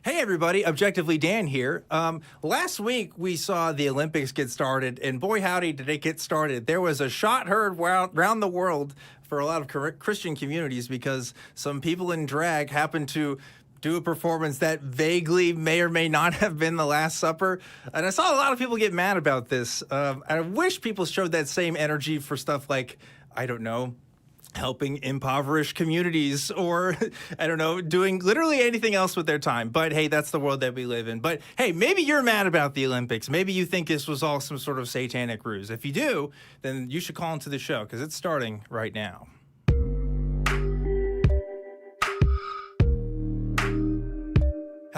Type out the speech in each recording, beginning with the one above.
Hey everybody, Objectively Dan here. Last week we saw the Olympics get started, and boy howdy did it get started. There was a shot heard around the world for a lot of Christian communities because some people in drag happened to do a performance that vaguely may or may not have been the Last Supper. And I saw a lot of people get mad about this. I wish people showed that same energy for stuff like, I don't know, helping impoverished communities or, I don't know, doing literally anything else with their time. But hey, that's the world that we live in. But hey, maybe you're mad about the Olympics. Maybe you think this was all some sort of satanic ruse. If you do, then you should call into the show because it's starting right now.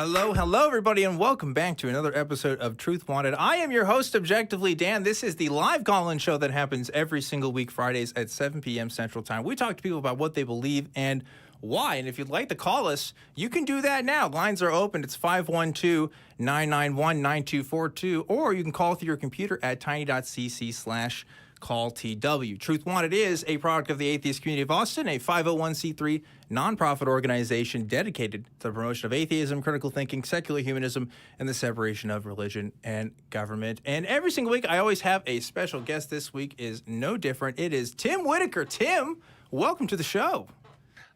Hello, everybody, and welcome back to another episode of Truth Wanted. I am your host, Objectively Dan. This is the live call-in show that happens every single week, Fridays at 7 p.m. Central Time. We talk to people about what they believe and why. And if you'd like to call us, you can do that now. Lines are open. It's 512-991-9242, or you can call through your computer at tiny.cc/calltw. Truth Wanted is a product of the atheist community of Austin, a 501c3 nonprofit organization dedicated to the promotion of atheism, critical thinking, secular humanism, and the separation of religion and government. And every single week, I always have a special guest. This week is no different. It is Tim Whitaker. Tim, welcome to the show.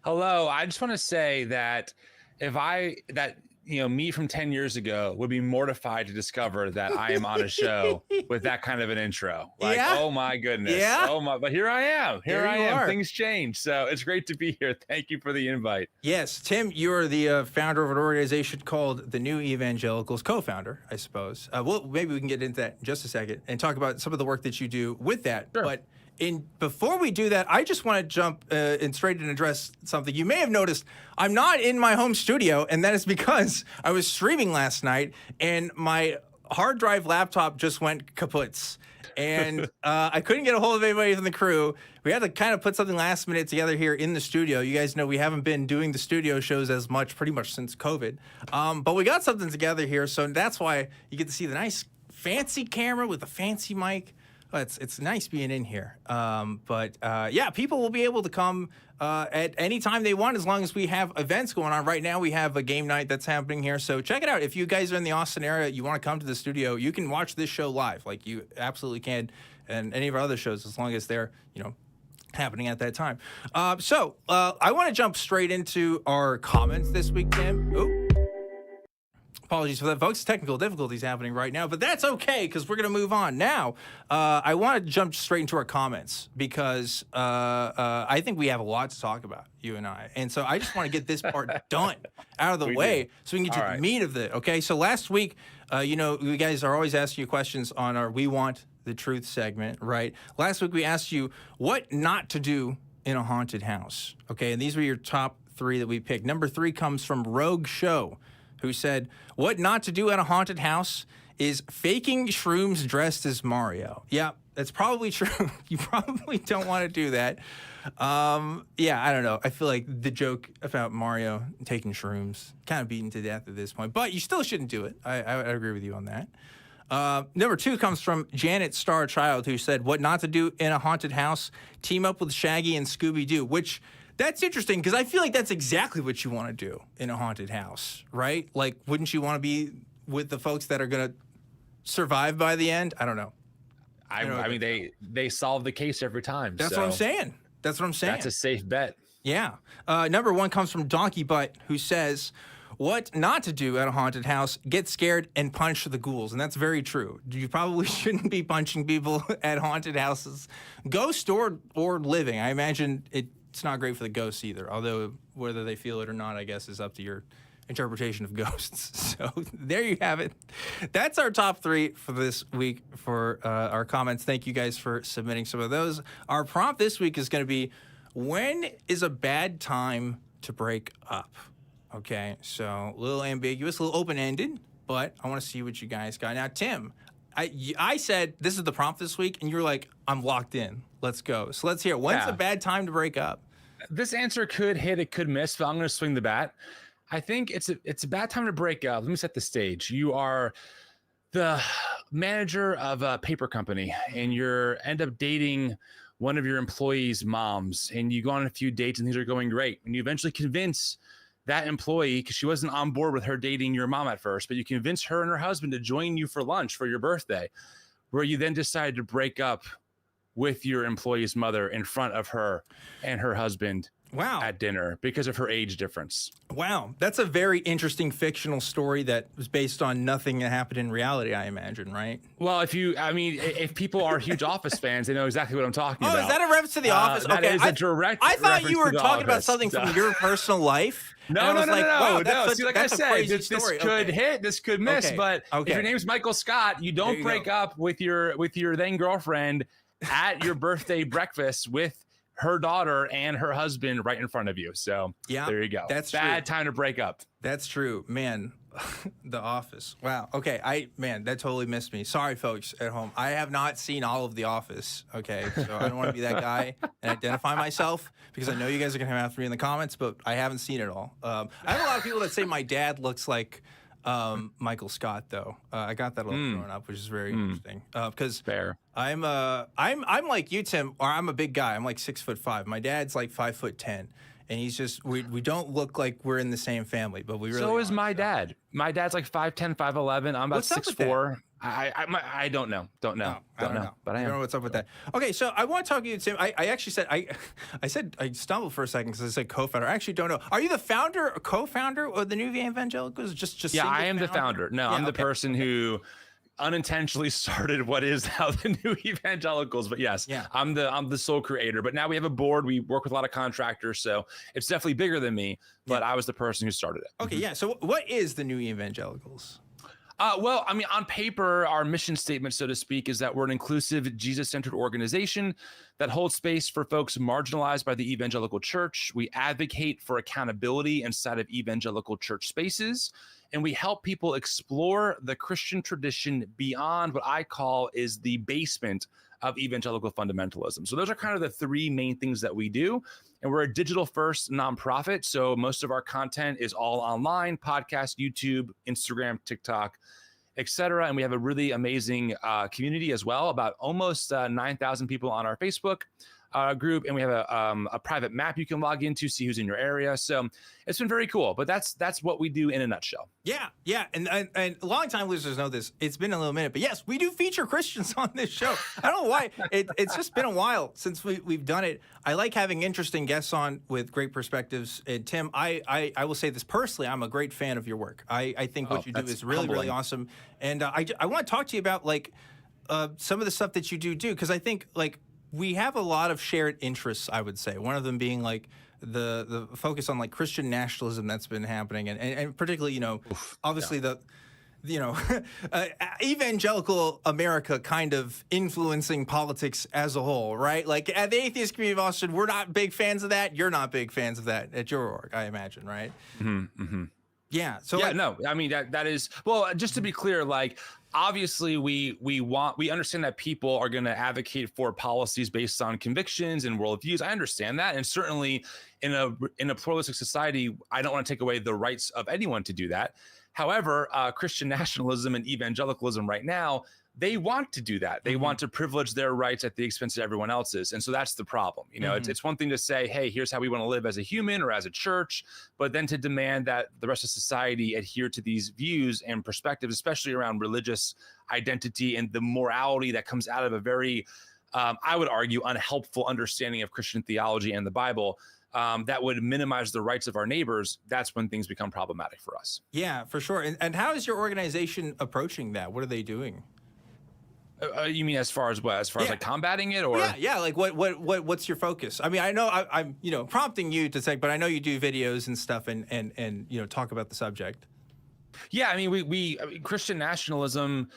Hello. I just want to say that me from 10 years ago would be mortified to discover that I am on a show with that kind of an intro. Like, yeah. Oh my goodness. Yeah. Oh my, but here I am. Here I am. Things change. So it's great to be here. Thank you for the invite. Yes. Tim, you're the founder of an organization called the New Evangelicals, co-founder, I suppose. Well, maybe we can get into that in just a second and talk about some of the work that you do with that. Sure. But before we do that, I just want to jump in straight and address something. You may have noticed I'm not in my home studio, and that is because I was streaming last night, and my hard drive laptop just went kaput. And I couldn't get a hold of anybody from the crew. We had to kind of put something last minute together here in the studio. You guys know we haven't been doing the studio shows as much, pretty much since COVID. But we got something together here, so that's why you get to see the nice fancy camera with the fancy mic. It's nice being in here. Yeah, people will be able to come at any time they want as long as we have events going on. Right now, we have a game night that's happening here. So check it out. If you guys are in the Austin area, you want to come to the studio, you can watch this show live. Like, you absolutely can. And any of our other shows, as long as they're, happening at that time. I want to jump straight into our comments this week, Tim. Ooh. Apologies for that, folks. Technical difficulties happening right now, but that's okay because we're going to move on. Now, I want to jump straight into our comments because I think we have a lot to talk about, you and I. And so I just want to get this part done out of the way so we can get to the meat of it, okay? So last week, you guys are always asking you questions on our We Want the Truth segment, right? Last week, we asked you what not to do in a haunted house, okay? And these were your top 3 that we picked. Number 3 comes from Rogue Show, who said, what not to do at a haunted house is faking shrooms dressed as Mario. Yeah, that's probably true. You probably don't want to do that. Yeah, I don't know. I feel like the joke about Mario taking shrooms kind of beaten to death at this point, but you still shouldn't do it. I agree with you on that. Number 2 comes from Janet Star Child, who said, what not to do in a haunted house, team up with Shaggy and Scooby-Doo, which... That's interesting because I feel like that's exactly what you want to do in a haunted house, right? Like, wouldn't you want to be with the folks that are going to survive by the end? I don't know. I mean, they solve the case every time. That's what I'm saying. That's a safe bet. Yeah. Number 1 comes from Donkey Butt, who says, what not to do at a haunted house, get scared and punch the ghouls. And that's very true. You probably shouldn't be punching people at haunted houses, ghost or living. I imagine it's not great for the ghosts either, although whether they feel it or not, I guess, is up to your interpretation of ghosts. So there you have it. That's our top 3 for this week for our comments. Thank you guys for submitting some of those. Our prompt this week is going to be, when is a bad time to break up? Okay, so a little ambiguous, a little open-ended, but I want to see what you guys got. Now, Tim, I said this is the prompt this week, and you're like, I'm locked in. Let's go. So let's hear it. When's a bad time to break up? This answer could hit, it could miss, but I'm going to swing the bat. I think it's a bad time to break up. Let me set the stage. You are the manager of a paper company, and you end up dating one of your employees' moms, and you go on a few dates, and things are going great. And you eventually convince that employee, because she wasn't on board with her dating your mom at first, but you convince her and her husband to join you for lunch for your birthday, where you then decided to break up with your employee's mother in front of her and her husband. Wow. At dinner because of her age difference. Wow. That's a very interesting fictional story that was based on nothing that happened in reality, I imagine, right? Well, if people are huge Office fans, they know exactly what I'm talking about. Oh, is that a reference to The Office? That is a direct I thought you were to talking about Office. something from your personal life. No. See, like I said, this could hit, this could miss, but if your name's Michael Scott, you don't break up with your then girlfriend at your birthday breakfast with her daughter and her husband right in front of you. So there you go. That's bad time to break up. That's true, man. The Office. Wow. Okay. That totally missed me. Sorry, folks at home. I have not seen all of The Office. Okay. So I don't want to be that guy and identify myself because I know you guys are going to come after me in the comments, but I haven't seen it all. I have a lot of people that say my dad looks like Michael Scott, though. I got that a little growing up, which is very interesting. Because fair. I'm like you, Tim, or I'm a big guy. I'm like 6'5". My dad's like 5'10", and he's just we don't look like we're in the same family, but we really. So is my dad. My dad's like 5'10", 5'11". I'm about 6'4". I don't know. Don't know. But I am. I don't know what's up with that. Okay, so I want to talk to you, Tim. I actually said I stumbled for a second because I said co-founder. I actually don't know. Are you the founder or co-founder of the New Evangelicals? Just yeah, I am the founder. No, I'm the person who unintentionally started what is now the New Evangelicals. But yes, I'm the sole creator. But now we have a board. We work with a lot of contractors, so it's definitely bigger than me. But I was the person who started it. Okay, yeah. So what is the New Evangelicals? Well, I mean, on paper, our mission statement, so to speak, is that we're an inclusive, Jesus-centered organization that holds space for folks marginalized by the evangelical church. We advocate for accountability inside of evangelical church spaces, and we help people explore the Christian tradition beyond what I call is the basement of evangelical fundamentalism. So those are kind of the three main things that we do. And we're a digital-first nonprofit, so most of our content is all online: podcast, YouTube, Instagram, TikTok, etc. And we have a really amazing community as well, about almost 9,000 people on our Facebook group, and we have a private map you can log into, see who's in your area. So it's been very cool. But that's what we do in a nutshell. Yeah, and long-time listeners know this. It's been a little minute, but yes, we do feature Christians on this show. I don't know why. It's just been a while since we've done it. I like having interesting guests on with great perspectives. And Tim, I will say this personally, I'm a great fan of your work. I think what you do is really, really awesome. And I want to talk to you about some of the stuff that you do because I think we have a lot of shared interests, I would say. One of them being the focus on Christian nationalism that's been happening, and particularly, obviously evangelical America kind of influencing politics as a whole, right? At the atheist community of Austin, we're not big fans of that. You're not big fans of that at your org, I imagine, right? Mm-hmm. Yeah. So no, I mean that is, well, just to be clear, obviously we understand that people are going to advocate for policies based on convictions and worldviews. I understand that, and certainly in a pluralistic society, I don't want to take away the rights of anyone to do that. However, Christian nationalism and evangelicalism right now, they want to do that. They want to privilege their rights at the expense of everyone else's. And so that's the problem. It's one thing to say, hey, here's how we want to live as a human or as a church, but then to demand that the rest of society adhere to these views and perspectives, especially around religious identity and the morality that comes out of a very, I would argue, unhelpful understanding of Christian theology and the Bible. That would minimize the rights of our neighbors. That's when things become problematic for us. Yeah, for sure. And how is your organization approaching that? What are they doing? You mean as far as what? As far as combating it, or yeah. What's your focus? I mean, I know I'm prompting you to say, but I know you do videos and stuff and talk about the subject. Yeah, I mean, we Christian nationalism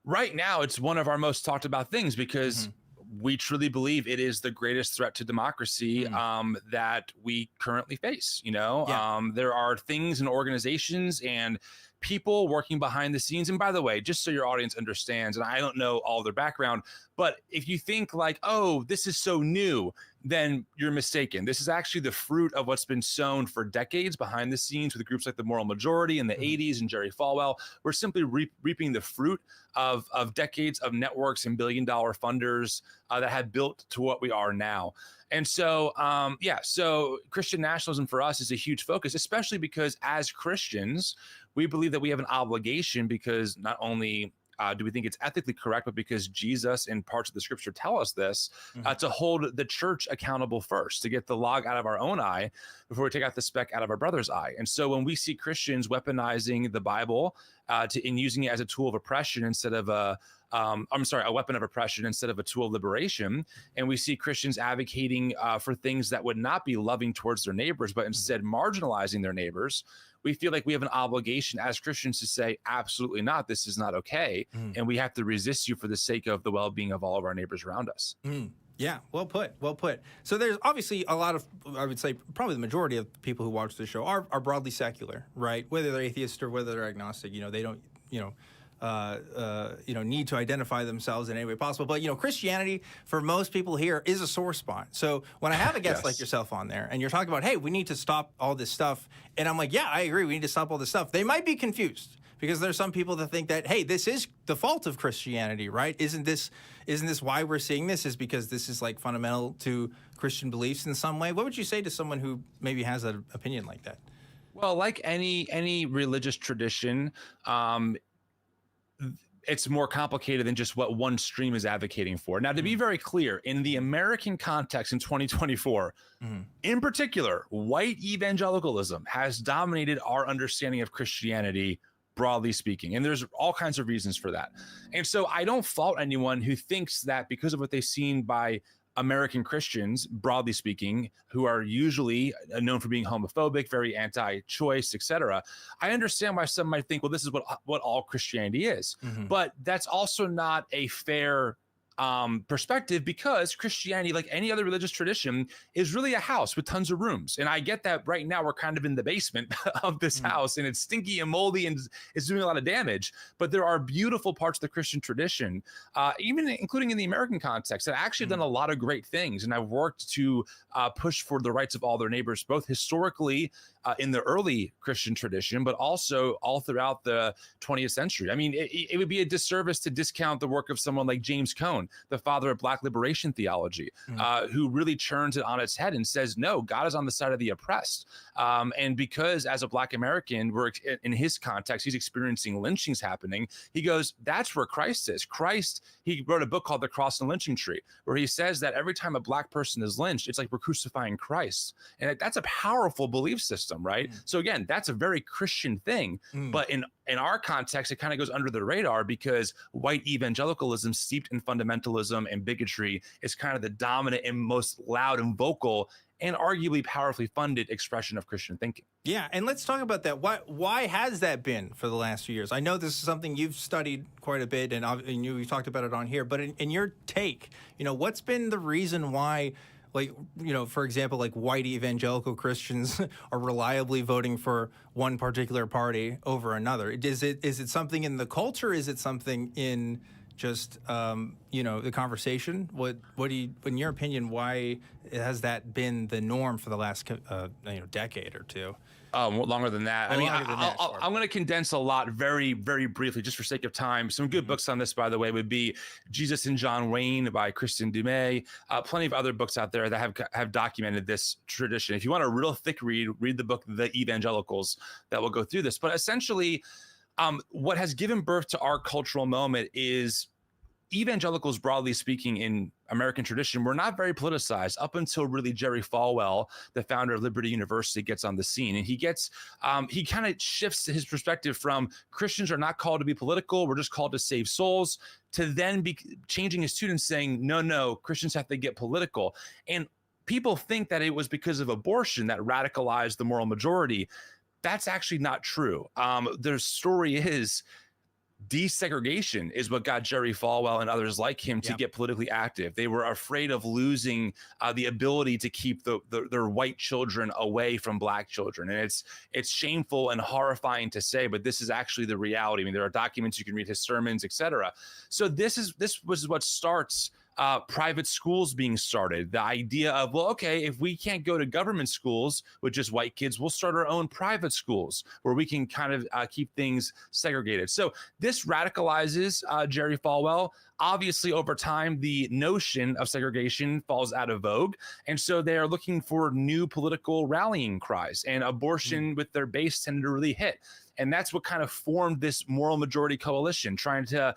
right now, it's one of our most talked about things because we truly believe it is the greatest threat to democracy that we currently face. There are things and organizations and people working behind the scenes. And by the way, just so your audience understands, and I don't know all their background, but if you think oh, this is so new, then you're mistaken. This is actually the fruit of what's been sown for decades behind the scenes with groups like the Moral Majority in the 80s and Jerry Falwell. We're simply reaping the fruit of decades of networks and billion-dollar funders that have built to what we are now. And so, so Christian nationalism for us is a huge focus, especially because as Christians, we believe that we have an obligation, because not only do we think it's ethically correct, but because Jesus and parts of the scripture tell us this, to hold the church accountable first, to get the log out of our own eye before we take out the speck out of our brother's eye. And so when we see Christians weaponizing the Bible and using it as a tool of oppression instead of a weapon of oppression instead of a tool of liberation, and we see Christians advocating for things that would not be loving towards their neighbors, but instead marginalizing their neighbors, we feel like we have an obligation as Christians to say, absolutely not, this is not okay. And we have to resist you for the sake of the well-being of all of our neighbors around us. Yeah, well put, well put. So there's obviously a lot of, I would say probably the majority of people who watch the show are broadly secular, right? Whether they're atheist or whether they're agnostic, they don't, need to identify themselves in any way possible. But, Christianity for most people here is a sore spot. So when I have a guest like yourself on there and you're talking about, hey, we need to stop all this stuff. And I'm like, yeah, I agree. We need to stop all this stuff. They might be confused because there's some people that think that, hey, this is the fault of Christianity, right? Isn't this why we're seeing this, is because this is like fundamental to Christian beliefs in some way? What would you say to someone who maybe has an opinion like that? Well, like any religious tradition, it's more complicated than just what one stream is advocating for. Now, to be very clear, in the American context in 2024, in particular, white evangelicalism has dominated our understanding of Christianity, broadly speaking. And there's all kinds of reasons for that. And so I don't fault anyone who thinks that because of what they've seen by American Christians, broadly speaking, who are usually known for being homophobic, very anti-choice, etc. I understand why some might think, well, this is what all Christianity is. But that's also not a fair perspective, because Christianity, like any other religious tradition, is really a house with tons of rooms. And I get that right now we're kind of in the basement of this house, and it's stinky and moldy and it's doing a lot of damage. But there are beautiful parts of the Christian tradition, even including in the American context, that actually have done a lot of great things. And I've worked to push for the rights of all their neighbors, both historically in the early Christian tradition, but also all throughout the 20th century. I mean, it would be a disservice to discount the work of someone like James Cone, the father of Black liberation theology, who really turns it on its head and says, no, God is on the side of the oppressed. And because as a Black American, we're in his context, he's experiencing lynchings happening. He goes, that's where Christ is. He wrote a book called The Cross and Lynching Tree, where he says that every time a Black person is lynched, it's like we're crucifying Christ. And that's a powerful belief system, right? So again, that's a very Christian thing. But in our context, it kind of goes under the radar because white evangelicalism steeped in fundamentalism and bigotry is kind of the dominant and most loud and vocal and arguably powerfully funded expression of Christian thinking. Yeah, and let's talk about that. Why has that been for the last few years? I know this is something you've studied quite a bit, and you talked about it on here, but in your take, what's been the reason why, for example, like white evangelical Christians are reliably voting for one particular party over another? Is it something in the culture? Is it something in just the conversation? What do you, in your opinion, why has that been the norm for the last decade or two? Longer than that. I mean, I'm going to condense a lot very, very briefly, just for sake of time. Some good books on this, by the way, would be Jesus and John Wayne by Kristen Dumais. Plenty of other books out there that have documented this tradition. If you want a real thick read the book The Evangelicals that will go through this. But essentially, what has given birth to our cultural moment is evangelicals, broadly speaking, in American tradition, were not very politicized up until really Jerry Falwell, the founder of Liberty University, gets on the scene. And he kind of shifts his perspective from Christians are not called to be political, we're just called to save souls, to then be changing his students saying, no, Christians have to get political. And people think that it was because of abortion that radicalized the moral majority. That's actually not true. Their story is desegregation is what got Jerry Falwell and others like him to get politically active. They were afraid of losing the ability to keep their white children away from Black children. And it's shameful and horrifying to say, but this is actually the reality. I mean, there are documents you can read, his sermons, etc. So this was what starts private schools being started. The idea of, well, okay, if we can't go to government schools with just white kids, we'll start our own private schools where we can kind of keep things segregated. So this radicalizes Jerry Falwell. Obviously, over time, the notion of segregation falls out of vogue. And so they're looking for new political rallying cries, and abortion with their base tended to really hit. And that's what kind of formed this moral majority coalition, trying to,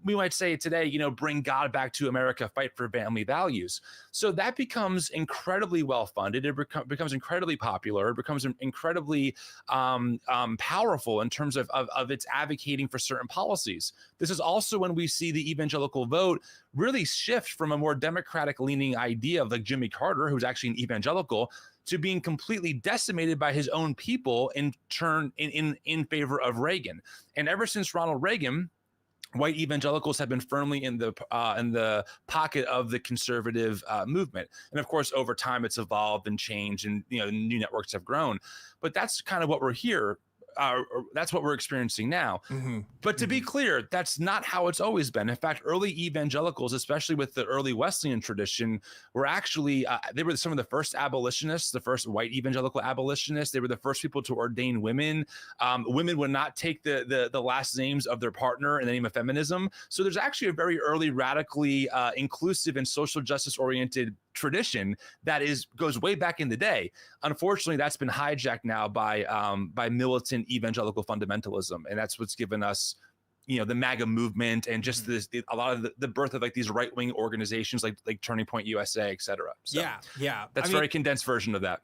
we might say today, bring God back to America, fight for family values. So that becomes incredibly well-funded. It becomes incredibly popular. It becomes incredibly powerful in terms of its advocating for certain policies. This is also when we see the evangelical vote really shift from a more democratic-leaning idea of like Jimmy Carter, who's actually an evangelical, to being completely decimated by his own people in favor of Reagan. And ever since Ronald Reagan, white evangelicals have been firmly in the pocket of the conservative movement. And of course, over time, it's evolved and changed, and new networks have grown. But that's kind of what we're here. That's what we're experiencing now. But to be clear, that's not how it's always been. In fact, early evangelicals, especially with the early Wesleyan tradition, were actually, they were some of the first abolitionists, the first white evangelical abolitionists. They were the first people to ordain women. Women would not take the last names of their partner in the name of feminism. So there's actually a very early, radically inclusive and social justice oriented tradition that goes way back in the day. Unfortunately, that's been hijacked now by militant evangelical fundamentalism, and that's what's given us the MAGA movement and just a lot of the birth of like these right-wing organizations like Turning Point USA, et cetera. So yeah. That's a very condensed version of that.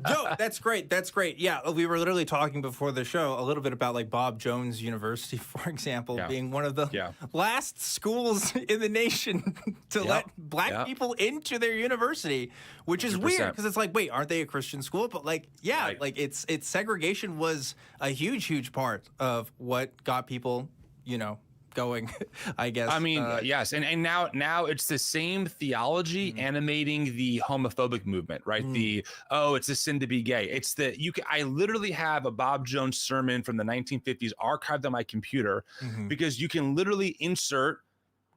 No, that's great. That's great. Yeah, we were literally talking before the show a little bit about like Bob Jones University, for example, being one of the last schools in the nation to let black people into their university, which is 100%. Weird because it's like, wait, aren't they a Christian school? But like, like it's segregation was a huge part of what got people going, I guess. I mean, yes. And now it's the same theology animating the homophobic movement, right? It's a sin to be gay. It's I literally have a Bob Jones sermon from the 1950s archived on my computer because you can literally insert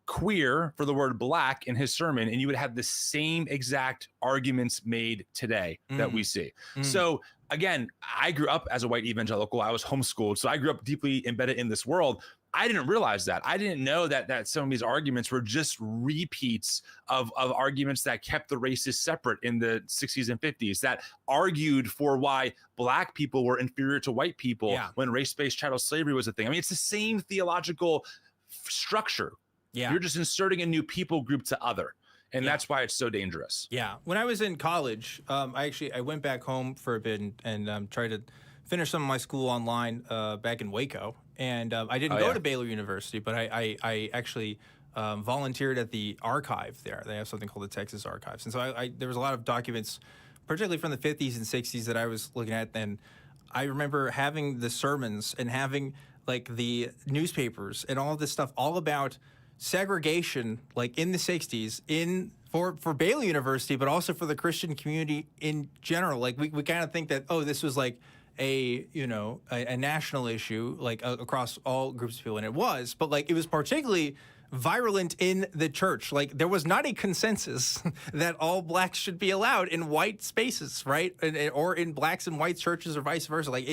queer for the word black in his sermon, and you would have the same exact arguments made today that we see. So again, I grew up as a white evangelical. I was homeschooled, so I grew up deeply embedded in this world. I didn't realize that. I didn't know that some of these arguments were just repeats of arguments that kept the races separate in the 60s and 50s, that argued for why black people were inferior to white people when race-based chattel slavery was a thing. I mean, it's the same theological structure. You're just inserting a new people group to other. And that's why it's so dangerous. Yeah. When I was in college, I went back home for a bit and tried to finish some of my school online back in Waco. And I didn't go to Baylor University, but I actually volunteered at the archive there. They have something called the Texas Archives. And so there was a lot of documents, particularly from the 50s and 60s, that I was looking at. And I remember having the sermons and having like the newspapers and all of this stuff all about segregation, like in the 60s, for Baylor University, but also for the Christian community in general. Like we kind of think that, this was like a national issue, like across all groups of people, and it was, but like it was particularly virulent in the church. Like there was not a consensus that all blacks should be allowed in white spaces, right? Or in blacks and white churches or vice versa. Like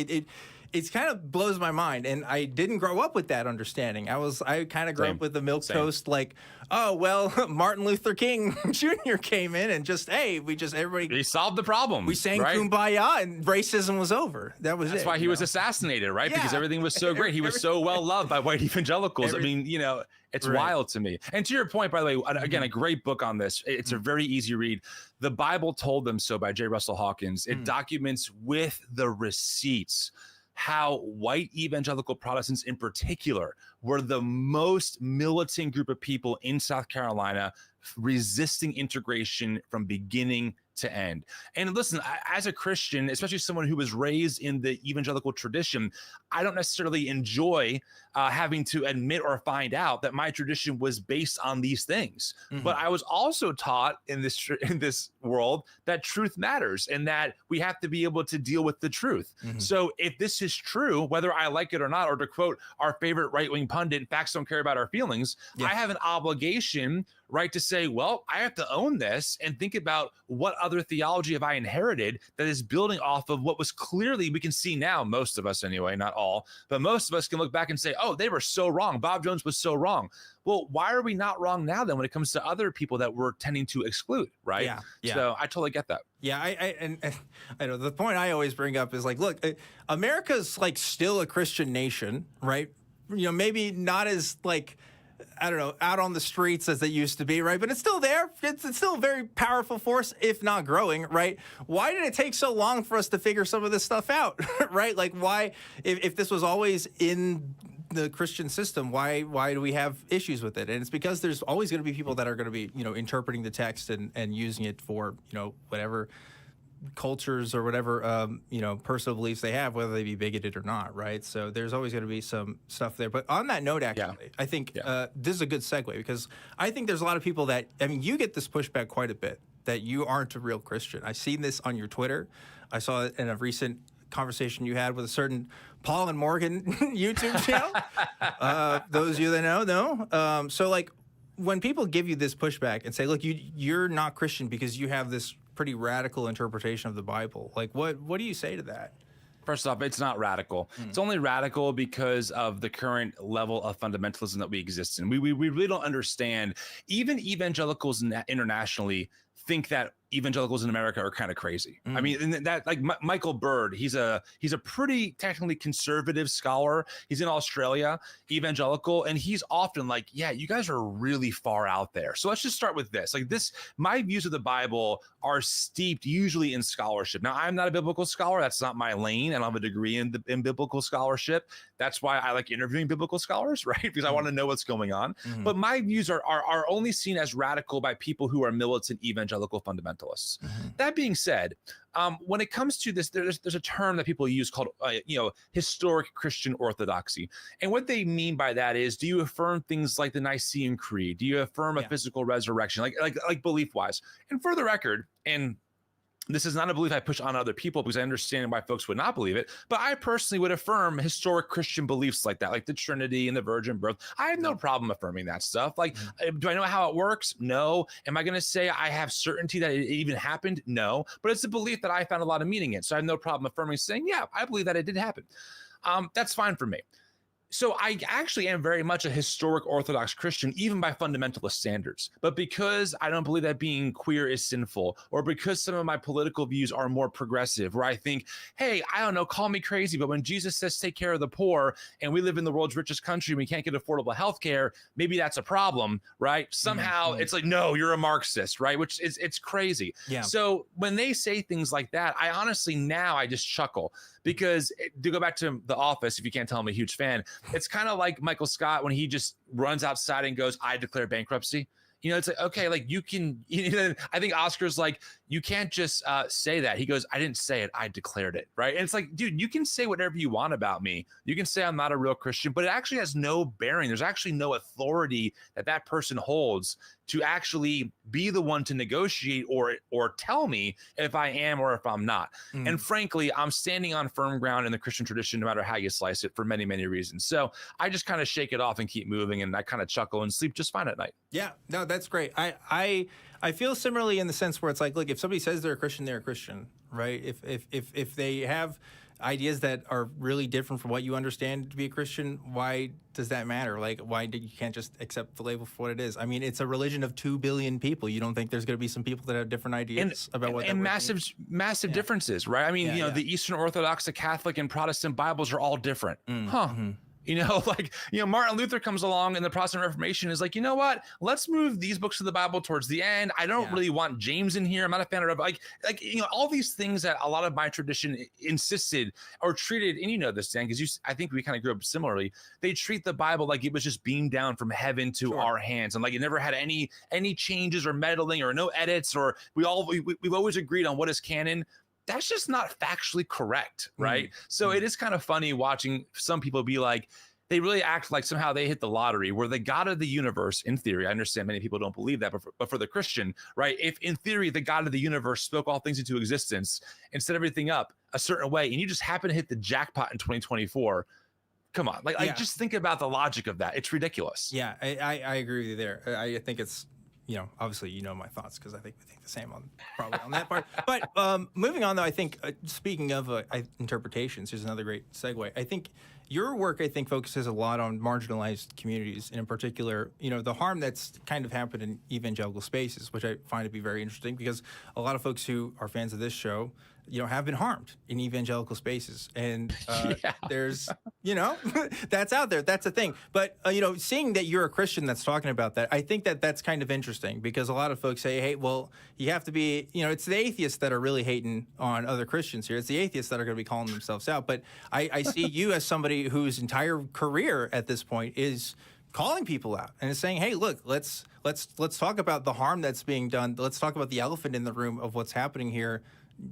it kind of blows my mind, and I didn't grow up with that understanding. I kind of grew up with the milquetoast, like, Martin Luther King Jr. came in and everybody solved the problem. We sang Kumbaya, and racism was over. That's why he was assassinated, right? Because everything was so great. He was so well loved by white evangelicals. It's wild to me. And to your point, by the way, again, a great book on this. It's a very easy read. The Bible Told Them So by J. Russell Hawkins. It documents with the receipts how white evangelical Protestants in particular were the most militant group of people in South Carolina resisting integration from beginning to end. And listen, as a Christian, especially someone who was raised in the evangelical tradition, I don't necessarily enjoy having to admit or find out that my tradition was based on these things. But I was also taught in this world that truth matters and that we have to be able to deal with the truth. So if this is true, whether I like it or not, or to quote our favorite right-wing pundit, facts don't care about our feelings, I have an obligation right? To say, well, I have to own this and think about what other theology have I inherited that is building off of what was clearly, we can see now, most of us anyway, not all, but most of us can look back and say, oh, they were so wrong. Bob Jones was so wrong. Well, why are we not wrong now then when it comes to other people that we're tending to exclude, right? Yeah. So I totally get that. Yeah, and I know the point I always bring up is like, look, America's like still a Christian nation, right? You know, maybe not as like, I don't know, out on the streets as it used to be, right? But it's still there. It's still a very powerful force, if not growing, right? Why did it take so long for us to figure some of this stuff out, right? Like, why, if this was always in the Christian system, why do we have issues with it? And it's because there's always going to be people that are going to be, you know, interpreting the text and using it for, you know, whatever cultures or whatever, you know, personal beliefs they have, whether they be bigoted or not, right? So there's always going to be some stuff there. But on that note, actually, I think this is a good segue, because I think there's a lot of people that, I mean, you get this pushback quite a bit, that you aren't a real Christian. I've seen this on your Twitter. I saw it in a recent conversation you had with a certain Paul and Morgan YouTube channel. Those of you that know. So like, when people give you this pushback and say, look, you're not Christian because you have this pretty radical interpretation of the Bible, like what do you say to that? First off, it's not radical. It's only radical because of the current level of fundamentalism that we exist in. We really don't understand. Even evangelicals internationally think that evangelicals in America are kind of crazy. I mean, that like Michael Bird, he's a pretty technically conservative scholar. He's in Australia, evangelical, and he's often like, yeah, you guys are really far out there. So let's just start with this. Like this, my views of the Bible are steeped usually in scholarship. Now, I'm not a biblical scholar. That's not my lane. I don't have a degree in biblical scholarship. That's why I like interviewing biblical scholars, right? Because I want to know what's going on. But my views are only seen as radical by people who are militant evangelical fundamentalists. That being said, when it comes to this, there's a term that people use called, historic Christian orthodoxy. And what they mean by that is, do you affirm things like the Nicene Creed? Do you affirm a physical resurrection, like belief-wise? And for the record, and this is not a belief I push on other people because I understand why folks would not believe it, but I personally would affirm historic Christian beliefs like that, like the Trinity and the virgin birth. I have no problem affirming that stuff. Like, do I know how it works? No. Am I going to say I have certainty that it even happened? No. But it's a belief that I found a lot of meaning in. So I have no problem affirming, saying, yeah, I believe that it did happen. That's fine for me. So I actually am very much a historic Orthodox Christian, even by fundamentalist standards. But because I don't believe that being queer is sinful, or because some of my political views are more progressive, where I think, hey, I don't know, call me crazy, but when Jesus says take care of the poor, and we live in the world's richest country and we can't get affordable health care, maybe that's a problem, right? Somehow it's like, no, you're a Marxist, right? Which is, it's crazy. Yeah. So when they say things like that, I honestly, now I just chuckle. Because to go back to The Office, if you can't tell, I'm a huge fan. It's kind of like Michael Scott when he just runs outside and goes, I declare bankruptcy. You know, it's like, okay, like you can, I think Oscar's like, you can't just say that. He goes, I didn't say it, I declared it, right? And it's like, dude, you can say whatever you want about me. You can say I'm not a real Christian, but it actually has no bearing. There's actually no authority that person holds to actually be the one to negotiate or tell me if I am or if I'm not. And frankly, I'm standing on firm ground in the Christian tradition, no matter how you slice it, for many, many reasons. So I just kind of shake it off and keep moving, and I kind of chuckle and sleep just fine at night. Yeah, no, that's great. I feel similarly in the sense where it's like, look, if somebody says they're a Christian, they're a Christian, right? If they have ideas that are really different from what you understand to be a Christian, why does that matter? Like, you can't just accept the label for what it is? I mean, it's a religion of 2 billion people. You don't think there's going to be some people that have different ideas about what? And massive differences, right? I mean, the Eastern Orthodox, the Catholic, and Protestant Bibles are all different, Martin Luther comes along and the Protestant Reformation is like, you know what? Let's move these books of the Bible towards the end. I don't really want James in here. I'm not a fan of all these things that a lot of my tradition insisted or treated. And this, Dan, because I think we kind of grew up similarly. They treat the Bible like it was just beamed down from heaven to our hands, and like it never had any changes or meddling or no edits, or we've always agreed on what is canon. That's just not factually correct, right? So it is kind of funny watching some people be like, they really act like somehow they hit the lottery, where the God of the universe, in theory, I understand many people don't believe that, but for the Christian, right? If in theory the God of the universe spoke all things into existence and set everything up a certain way, and you just happen to hit the jackpot in 2024, come on, just think about the logic of that. It's ridiculous. Yeah, I agree with you there. I think it's obviously, my thoughts because I think we think the same probably on that part. But moving on, though, I think speaking of interpretations, here's another great segue. I think your work, focuses a lot on marginalized communities, and in particular, the harm that's kind of happened in evangelical spaces, which I find to be very interesting because a lot of folks who are fans of this show, have been harmed in evangelical spaces. And there's, that's out there. That's a thing. But, seeing that you're a Christian that's talking about that, I think that that's kind of interesting because a lot of folks say, hey, well, you have to be, it's the atheists that are really hating on other Christians here. It's the atheists that are going to be calling themselves out. But I see you as somebody whose entire career at this point is calling people out and is saying, hey, look, let's talk about the harm that's being done. Let's talk about the elephant in the room of what's happening here.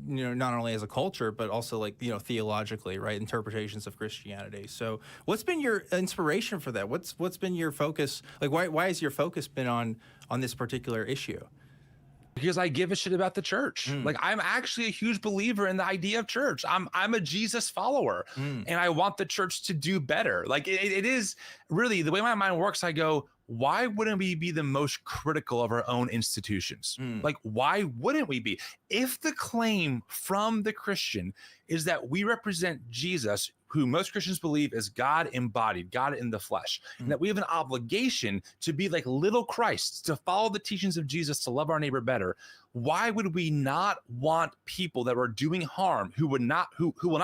Not only as a culture, but also theologically, right? Interpretations of Christianity. So what's been your inspiration for that? What's been your focus? Why has your focus been on this particular issue? Because I give a shit about the church. I'm actually a huge believer in the idea of church. I'm a Jesus follower, and I want the church to do better. It is really the way my mind works. I go, why wouldn't we be the most critical of our own institutions? Why wouldn't we be? If the claim from the Christian is that we represent Jesus, who most Christians believe is God embodied, God in the flesh, and that we have an obligation to be like little Christ, to follow the teachings of Jesus, to love our neighbor better, why would we not want people that are doing harm, who will not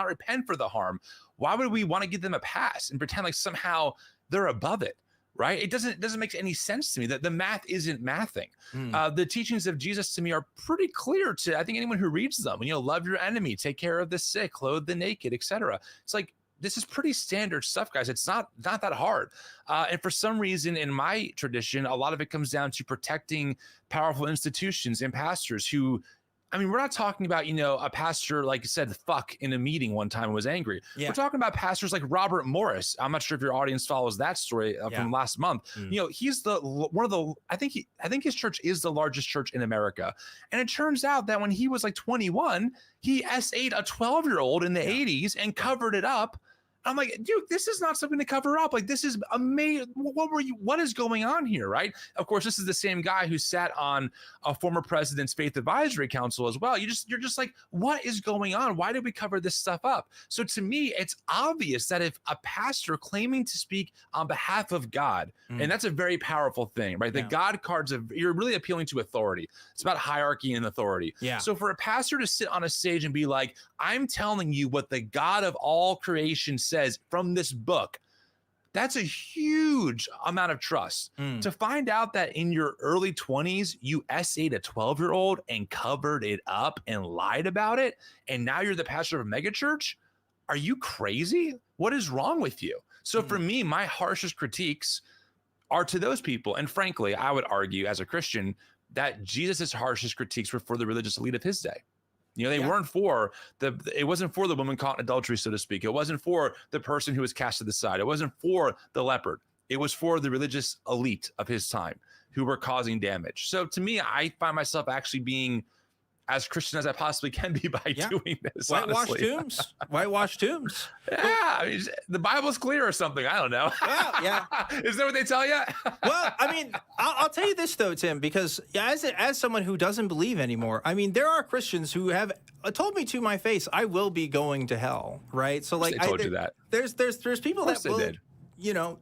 repent for the harm? Why would we want to give them a pass and pretend like somehow they're above it? Right? It doesn't make any sense to me that the math isn't mathing. The teachings of Jesus to me are pretty clear to, I think, anyone who reads them. Love your enemy, take care of the sick, clothe the naked, etc. It's this is pretty standard stuff, guys. It's not that hard. And for some reason in my tradition, a lot of it comes down to protecting powerful institutions and pastors who, we're not talking about, a pastor, like you said, fuck in a meeting one time and was angry. Yeah. We're talking about pastors like Robert Morris. I'm not sure if your audience follows that story from last month. He's I think his church is the largest church in America. And it turns out that when he was 21, he S8'd a 12-year-old in the 80s and covered it up. I'm like, dude, this is not something to cover up. This is amazing. What is going on here, right? Of course, this is the same guy who sat on a former president's faith advisory council as well. You're just like, what is going on? Why did we cover this stuff up? So to me, it's obvious that if a pastor claiming to speak on behalf of God, and that's a very powerful thing, right? The God cards you're really appealing to authority. It's about hierarchy and authority. Yeah. So for a pastor to sit on a stage and be like, I'm telling you what the God of all creation says from this book, that's a huge amount of trust. To find out that in your early 20s, you S8'd a 12-year-old and covered it up and lied about it, and now you're the pastor of a megachurch? Are you crazy? What is wrong with you? So for me, my harshest critiques are to those people. And frankly, I would argue as a Christian that Jesus's harshest critiques were for the religious elite of his day. They weren't for it wasn't for the woman caught in adultery, so to speak. It wasn't for the person who was cast to the side. It wasn't for the leopard. It was for the religious elite of his time who were causing damage. So to me, I find myself actually being as Christian as I possibly can be by doing this. Whitewash tombs. Whitewash tombs. Yeah. The Bible's clear or something. I don't know. Yeah. Is that what they tell you? Well, I'll tell you this, though, Tim, because as someone who doesn't believe anymore, there are Christians who have told me to my face, I will be going to hell. Right. So they told you that. There's people that will did.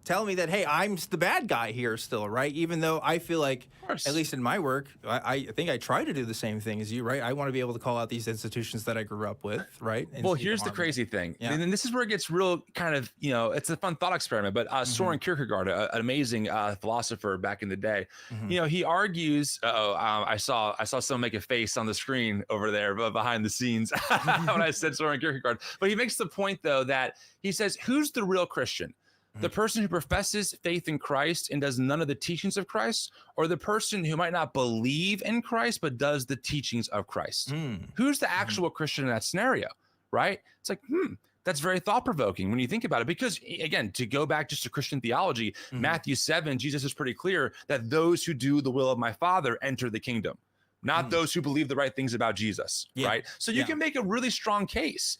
Tell me that, hey, I'm the bad guy here still, right? Even though I feel like, at least in my work, I think I try to do the same thing as you, right? I want to be able to call out these institutions that I grew up with, right? Well, here's the crazy thing. Yeah. And this is where it gets real kind of, it's a fun thought experiment, but Soren Kierkegaard, an amazing philosopher back in the day, he argues, I saw someone make a face on the screen over there behind the scenes when I said Soren Kierkegaard, but he makes the point, though, that he says, who's the real Christian? The person who professes faith in Christ and does none of the teachings of Christ, or the person who might not believe in Christ but does the teachings of Christ? Who's the actual Christian in that scenario, right? It's like, that's very thought-provoking when you think about it. Because, again, to go back just to Christian theology, Matthew 7, Jesus is pretty clear that those who do the will of my Father enter the kingdom. not those who believe the right things about Jesus, right? So you can make a really strong case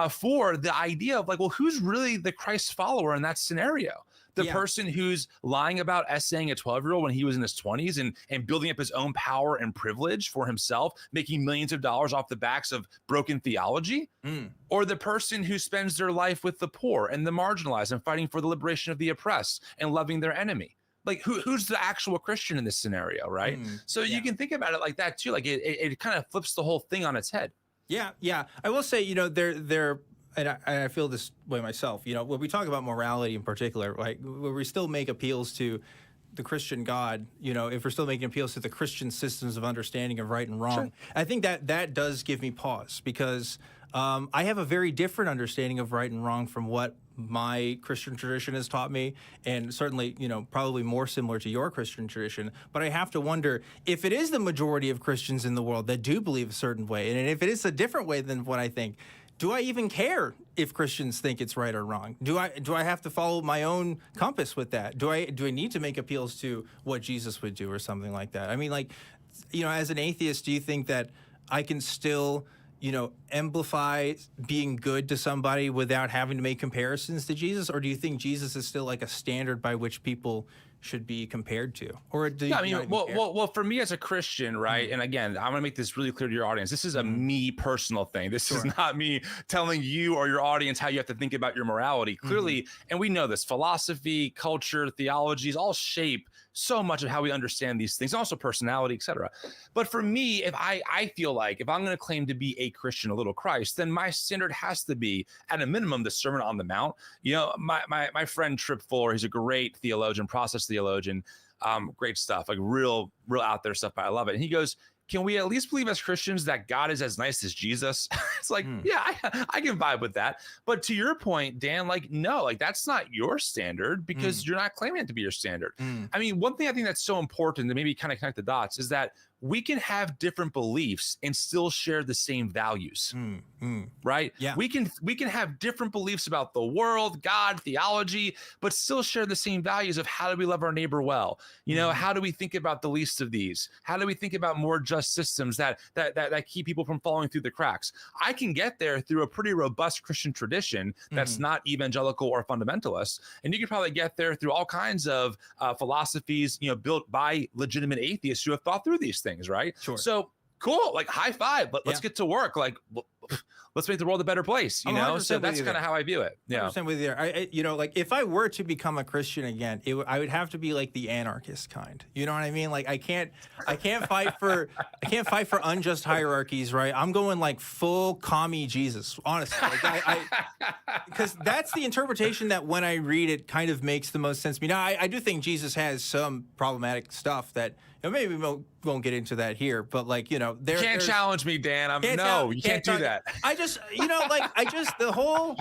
for the idea of like, well, who's really the Christ follower in that scenario? The person who's lying about essaying a 12-year-old when he was in his 20s and building up his own power and privilege for himself, making millions of dollars off the backs of broken theology, or the person who spends their life with the poor and the marginalized and fighting for the liberation of the oppressed and loving their enemy. Like who's the actual Christian in this scenario, right? So you can think about it like that too. Like it kind of flips the whole thing on its head. Yeah. I will say, you know, they're and I feel this way myself, you know, when we talk about morality in particular, like where we still make appeals to the Christian God, you know, if we're still making appeals to the Christian systems of understanding of right and wrong, I think that does give me pause because I have a very different understanding of right and wrong from what my Christian tradition has taught me, and certainly, you know, probably more similar to your Christian tradition. But I have to wonder if it is the majority of Christians in the world that do believe a certain way, and if it is a different way than what I think, do I even care if Christians think it's right or wrong? Do I have to follow my own compass with that? Do I need to make appeals to what Jesus would do or something like that? I mean, like, you know, as an atheist, do you think that I can still, you know, amplify being good to somebody without having to make comparisons to Jesus? Or do you think Jesus is still like a standard by which people should be compared to? Or do you I mean, well, for me as a Christian, right? And again, I'm gonna make this really clear to your audience. This is a me personal thing. This is not me telling you or your audience how you have to think about your morality. Clearly, and we know this, philosophy, culture, theologies all shape so much of how we understand these things, also personality, etc. But for me, if I feel like if I'm going to claim to be a Christian, a little Christ, then my standard has to be, at a minimum, the Sermon on the Mount. You know, my friend Tripp Fuller, he's a great theologian, process theologian, great stuff, like real out there stuff, but I love it. And he goes, can we at least believe as Christians that God is as nice as Jesus? It's like, yeah, I can vibe with that. But to your point, Dan, like, no, like that's not your standard because you're not claiming it to be your standard. I mean, one thing I think that's so important to maybe kind of connect the dots is that we can have different beliefs and still share the same values, right? Yeah. We can have different beliefs about the world, God, theology, but still share the same values of how do we love our neighbor well? You know, how do we think about the least of these? How do we think about more just systems that keep people from falling through the cracks? I can get there through a pretty robust Christian tradition that's not evangelical or fundamentalist, and you can probably get there through all kinds of philosophies, you know, built by legitimate atheists who have thought through these things, right? Sure. So cool, like high five, let's get to work. Like, let's make the world a better place, you know? So that's kind of how I view it. Yeah. 100% with you there. I, you know, like if I were to become a Christian again, I would have to be like the anarchist kind. You know what I mean? Like I can't fight for unjust hierarchies, right? I'm going like full commie Jesus, honestly. Like because that's the interpretation that when I read it kind of makes the most sense to me. Now, I do think Jesus has some problematic stuff that, you know, maybe we won't get into that here, but like, you know, you can't challenge me, Dan. You can't do that. I just, you know, like the whole,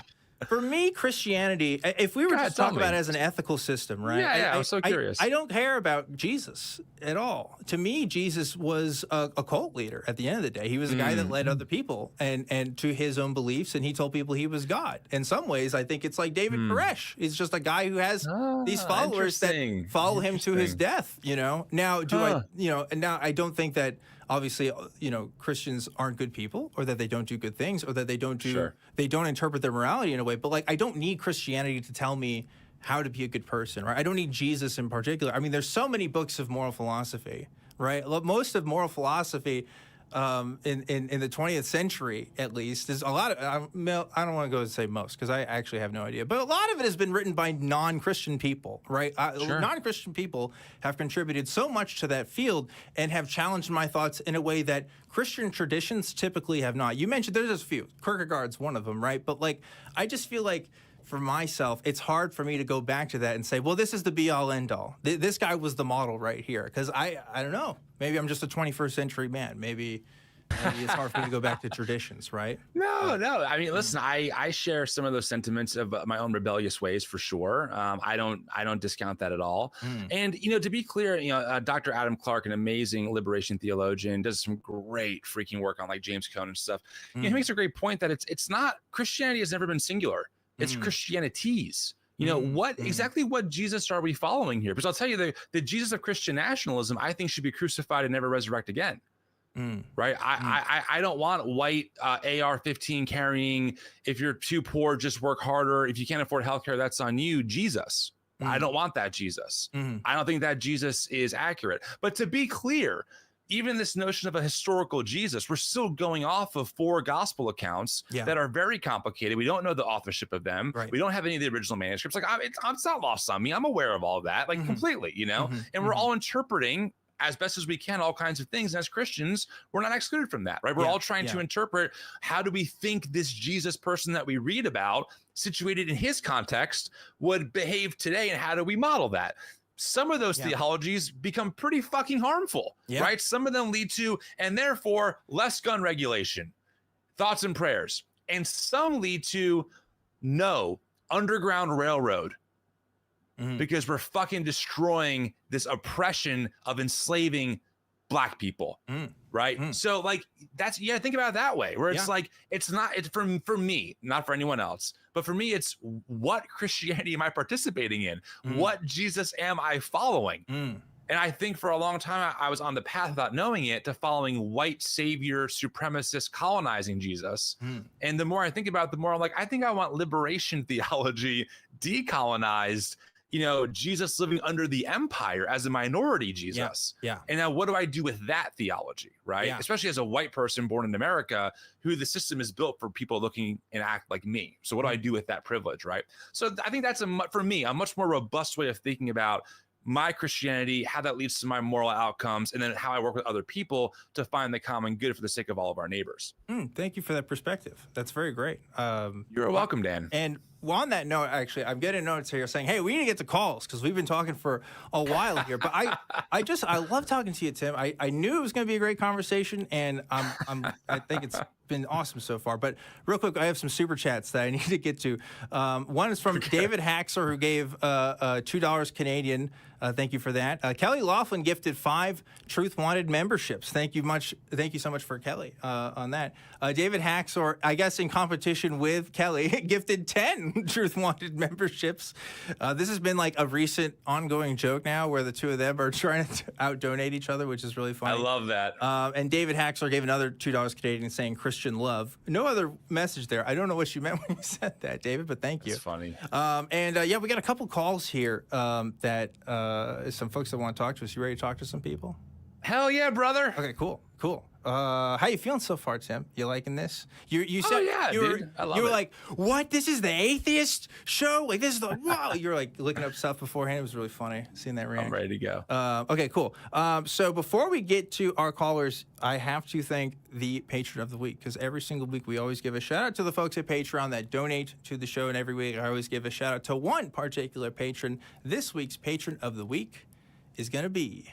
for me, Christianity, if we were to talk about it as an ethical system, right? Yeah, I'm so curious. I don't care about Jesus at all. To me, Jesus was a cult leader at the end of the day. He was a guy that led other people and to his own beliefs, and he told people he was God. In some ways, I think it's like David Koresh. He's just a guy who has these followers that follow him to his death, you know? Now, now I don't think that obviously, you know, Christians aren't good people, or that they don't do good things, or that they don't interpret their morality in a way. But like, I don't need Christianity to tell me how to be a good person, right? I don't need Jesus in particular. I mean, there's so many books of moral philosophy, right? Most of moral philosophy in the 20th century, at least, is a lot of, I don't want to go and say most, because I actually have no idea, but a lot of it has been written by non-Christian people, right? Non-Christian people have contributed so much to that field and have challenged my thoughts in a way that Christian traditions typically have not. You mentioned there's just a few. Kierkegaard's one of them, right? But like, I just feel like for myself, it's hard for me to go back to that and say, well, this is the be-all, end-all. This guy was the model right here. Because I don't know. Maybe I'm just a 21st century man. Maybe it's hard for me to go back to traditions, right? No. I mean, listen, I share some of those sentiments of my own rebellious ways for sure. I don't discount that at all. And, you know, to be clear, you know, Dr. Adam Clark, an amazing liberation theologian, does some great freaking work on like James Cone and stuff. You know, he makes a great point that it's not, Christianity has never been singular. It's Christianities. You know, exactly what Jesus are we following here? Because I'll tell you, the Jesus of Christian nationalism, I think, should be crucified and never resurrect again. Right. I don't want white AR-15 carrying. If you're too poor, just work harder. If you can't afford healthcare, that's on you. Jesus. I don't want that Jesus. I don't think that Jesus is accurate. But to be clear, even this notion of a historical Jesus, we're still going off of 4 gospel accounts that are very complicated. We don't know the authorship of them. We don't have any of the original manuscripts. Like it's not lost on me. I'm aware of all of that, like completely, you know, and we're all interpreting as best as we can all kinds of things. And as Christians, we're not excluded from that, right? We're all trying to interpret, how do we think this Jesus person that we read about, situated in his context, would behave today, and how do we model that? Some of those theologies become pretty fucking harmful, right? Some of them lead to, and therefore, less gun regulation, thoughts and prayers. And some lead to no underground railroad, because we're fucking destroying this oppression of enslaving Black people, right? So like that's, think about it that way, where it's like, it's for me, not for anyone else, but for me, it's what Christianity am I participating in? What Jesus am I following? And I think for a long time, I was on the path without knowing it to following white savior, supremacist, colonizing Jesus. And the more I think about it, the more I'm like, I think I want liberation theology, decolonized, you know, Jesus living under the empire as a minority Jesus. And now what do I do with that theology, right? Especially as a white person born in America, who the system is built for people looking and act like me. So what do I do with that privilege, right? So I think that's, for me, a much more robust way of thinking about my Christianity, how that leads to my moral outcomes, and then how I work with other people to find the common good for the sake of all of our neighbors. Thank you for that perspective. That's very great. You're welcome, Dan. And on that note, actually, I'm getting notes here saying, hey, we need to get to calls because we've been talking for a while here. But I love talking to you, Tim. I knew it was going to be a great conversation, and I think it's been awesome so far. But real quick, I have some super chats that I need to get to. One is from David Haxor, who gave $2 Canadian. Thank you for that. Kelly Laughlin gifted 5 Truth Wanted memberships. Thank you so much for Kelly on that. David Haxor, I guess in competition with Kelly, gifted 10 Truth Wanted memberships. This has been like a recent ongoing joke now where the two of them are trying to out-donate each other, which is really funny. I love that. And David Haxor gave another $2 Canadian saying Christian love. No other message there. I don't know what you meant when you said that, David, but thank you. That's funny. We got a couple calls here that some folks that want to talk to us. You ready to talk to some people? Hell yeah, brother. Okay, cool. How you feeling so far, Tim? You liking this? You said dude. I love you were it. like, what? This is the atheist show? Like this is the wow. You're like looking up stuff beforehand. It was really funny seeing that reaction. I'm ready to go. Okay, cool. So before we get to our callers, I have to thank the patron of the week, because every single week we always give a shout out to the folks at Patreon that donate to the show, and every week I always give a shout out to one particular patron. This week's patron of the week is gonna be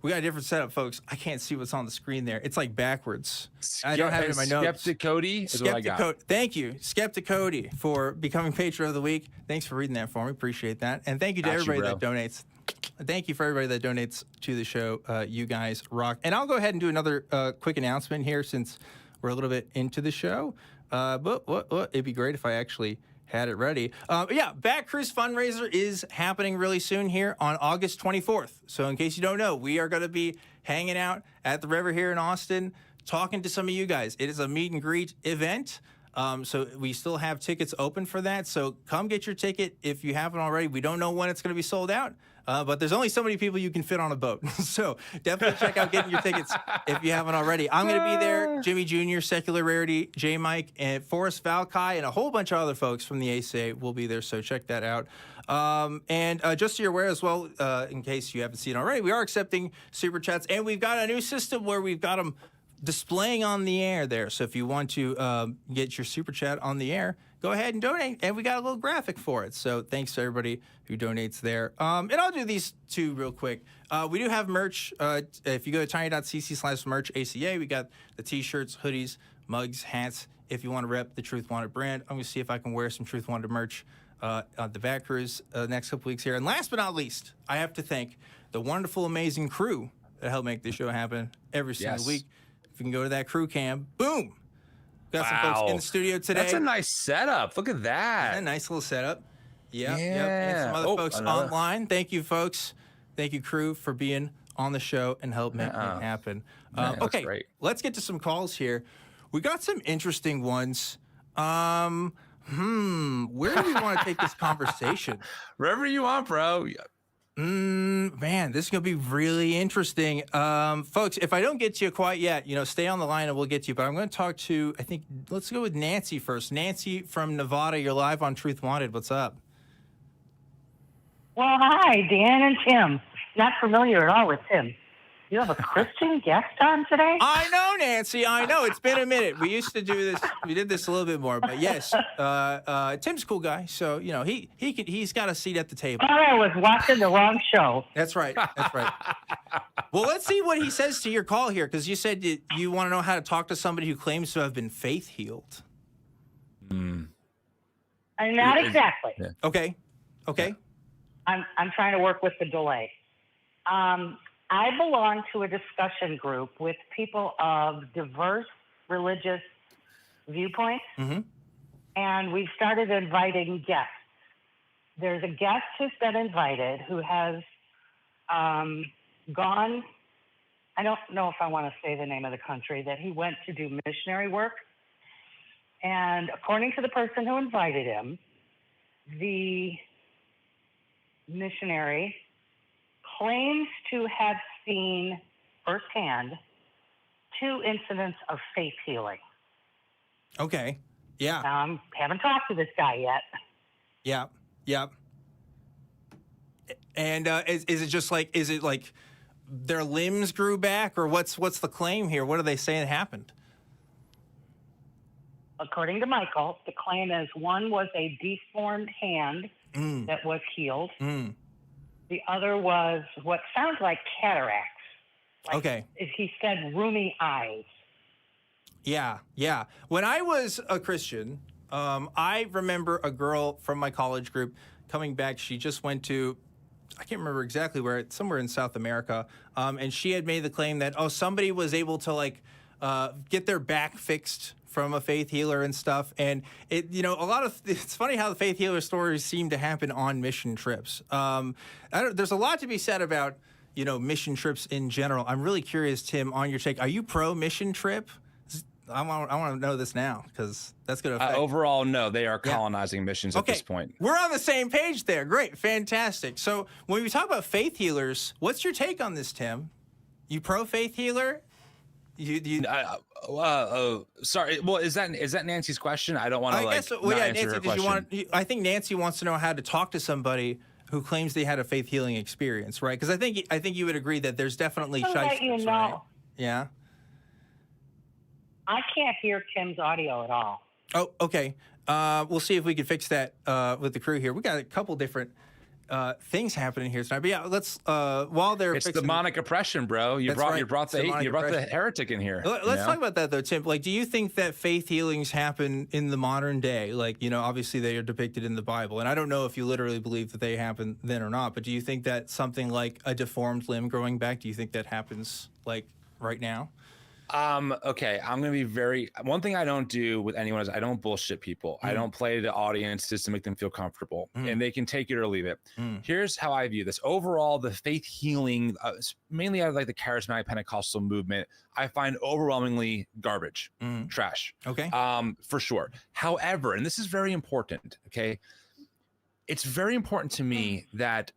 we got a different setup, folks. I can't see what's on the screen there. It's like backwards. I don't have it in my notes. Skeptic Cody is what I got. Thank you, Skeptic Cody, for becoming patron of the week. Thanks for reading that for me. Appreciate that. And thank you to everybody that donates. Thank you for everybody that donates to the show. You guys rock. And I'll go ahead and do another quick announcement here since we're a little bit into the show. But it'd be great if I actually had it ready. Back Cruise fundraiser is happening really soon here on August 24th. So in case you don't know, we are going to be hanging out at the river here in Austin, talking to some of you guys. It is a meet and greet event. So we still have tickets open for that. So come get your ticket if you haven't already. We don't know when it's going to be sold out. But there's only so many people you can fit on a boat. So definitely check out getting your tickets if you haven't already. I'm going to be there. Jimmy Jr., Secular Rarity, J. Mike, and Forrest Valkai, and a whole bunch of other folks from the ACA will be there. So check that out. Just so you're aware as well, in case you haven't seen already, we are accepting Super Chats. And we've got a new system where we've got them displaying on the air there. So if you want to get your Super Chat on the air, go ahead and donate, and we got a little graphic for it. So thanks to everybody who donates there. And I'll do these two real quick. We do have merch. If you go to tiny.cc/merch ACA, we got the T-shirts, hoodies, mugs, hats. If you want to rep the Truth Wanted brand, I'm going to see if I can wear some Truth Wanted merch on the Back Cruise next couple weeks here. And last but not least, I have to thank the wonderful, amazing crew that help make this show happen every single week. If you can go to that crew cam, boom. Got some folks in the studio today. That's a nice setup. Look at that. A nice little setup. Yep. And some other folks online. Thank you, folks. Thank you, crew, for being on the show and help make it happen. Okay, great. Let's get to some calls here. We got some interesting ones. Where do we want to take this conversation? Wherever you want, bro. Man, this is going to be really interesting. Folks, if I don't get to you quite yet, stay on the line and we'll get to you. But I'm going to talk to, let's go with Nancy first. Nancy from Nevada, you're live on Truth Wanted. What's up? Well, hi, Dan and Tim. Not familiar at all with Tim. You have a Christian guest on today? I know, Nancy. I know. It's been a minute. We used to do this. We did this a little bit more, but yes, Tim's a cool guy. So, he's got a seat at the table. Oh, I was watching the wrong show. That's right. That's right. Well, let's see what he says to your call here, because you said you want to know how to talk to somebody who claims to have been faith healed. Not exactly. Yeah. Okay. Yeah. I'm trying to work with the delay. I belong to a discussion group with people of diverse religious viewpoints, and we've started inviting guests. There's a guest who's been invited who has gone, I don't know if I want to say the name of the country, that he went to do missionary work. And according to the person who invited him, the missionary claims to have seen firsthand 2 incidents of faith healing. Okay. Yeah. Now, I haven't talked to this guy yet. Yeah. Yeah. And is it just like, their limbs grew back, or what's the claim here? What are they saying happened? According to Michael, the claim is one was a deformed hand that was healed. The other was what sounds like cataracts. Okay. He said roomy eyes. Yeah. When I was a Christian, I remember a girl from my college group coming back. She just went to, I can't remember exactly where, somewhere in South America. And she had made the claim that, somebody was able to get their back fixed from a faith healer and stuff. And it's funny how the faith healer stories seem to happen on mission trips. There's a lot to be said about, mission trips in general. I'm really curious, Tim, on your take. Are you pro mission trip? I want to know this now, because that's going to affect. Overall, no, they are colonizing missions at this point. We're on the same page there. Great. Fantastic. So when we talk about faith healers, what's your take on this, Tim? You pro faith healer? Sorry. Well, is that Nancy's question? I don't want to answer Nancy, her question. I think Nancy wants to know how to talk to somebody who claims they had a faith healing experience, right? Because I think you would agree that there's definitely shysters, right? Yeah. I can't hear Tim's audio at all. Oh, okay. We'll see if we can fix that with the crew here. We got a couple different things happening here tonight. But yeah, let's while they're it's demonic oppression, bro. You brought the heretic in here. Let's talk about that though, Tim. Do you think that faith healings happen in the modern day? Obviously they are depicted in the Bible, and I don't know if you literally believe that they happen then or not. But do you think that something like a deformed limb growing back? Do you think that happens right now? Okay, I'm going to be one thing I don't do with anyone is I don't bullshit people. I don't play to audiences to make them feel comfortable, and they can take it or leave it. Here's how I view this. Overall, the faith healing, mainly out of the charismatic Pentecostal movement, I find overwhelmingly garbage, trash. Okay. For sure. However, and this is very important, okay? It's very important to me that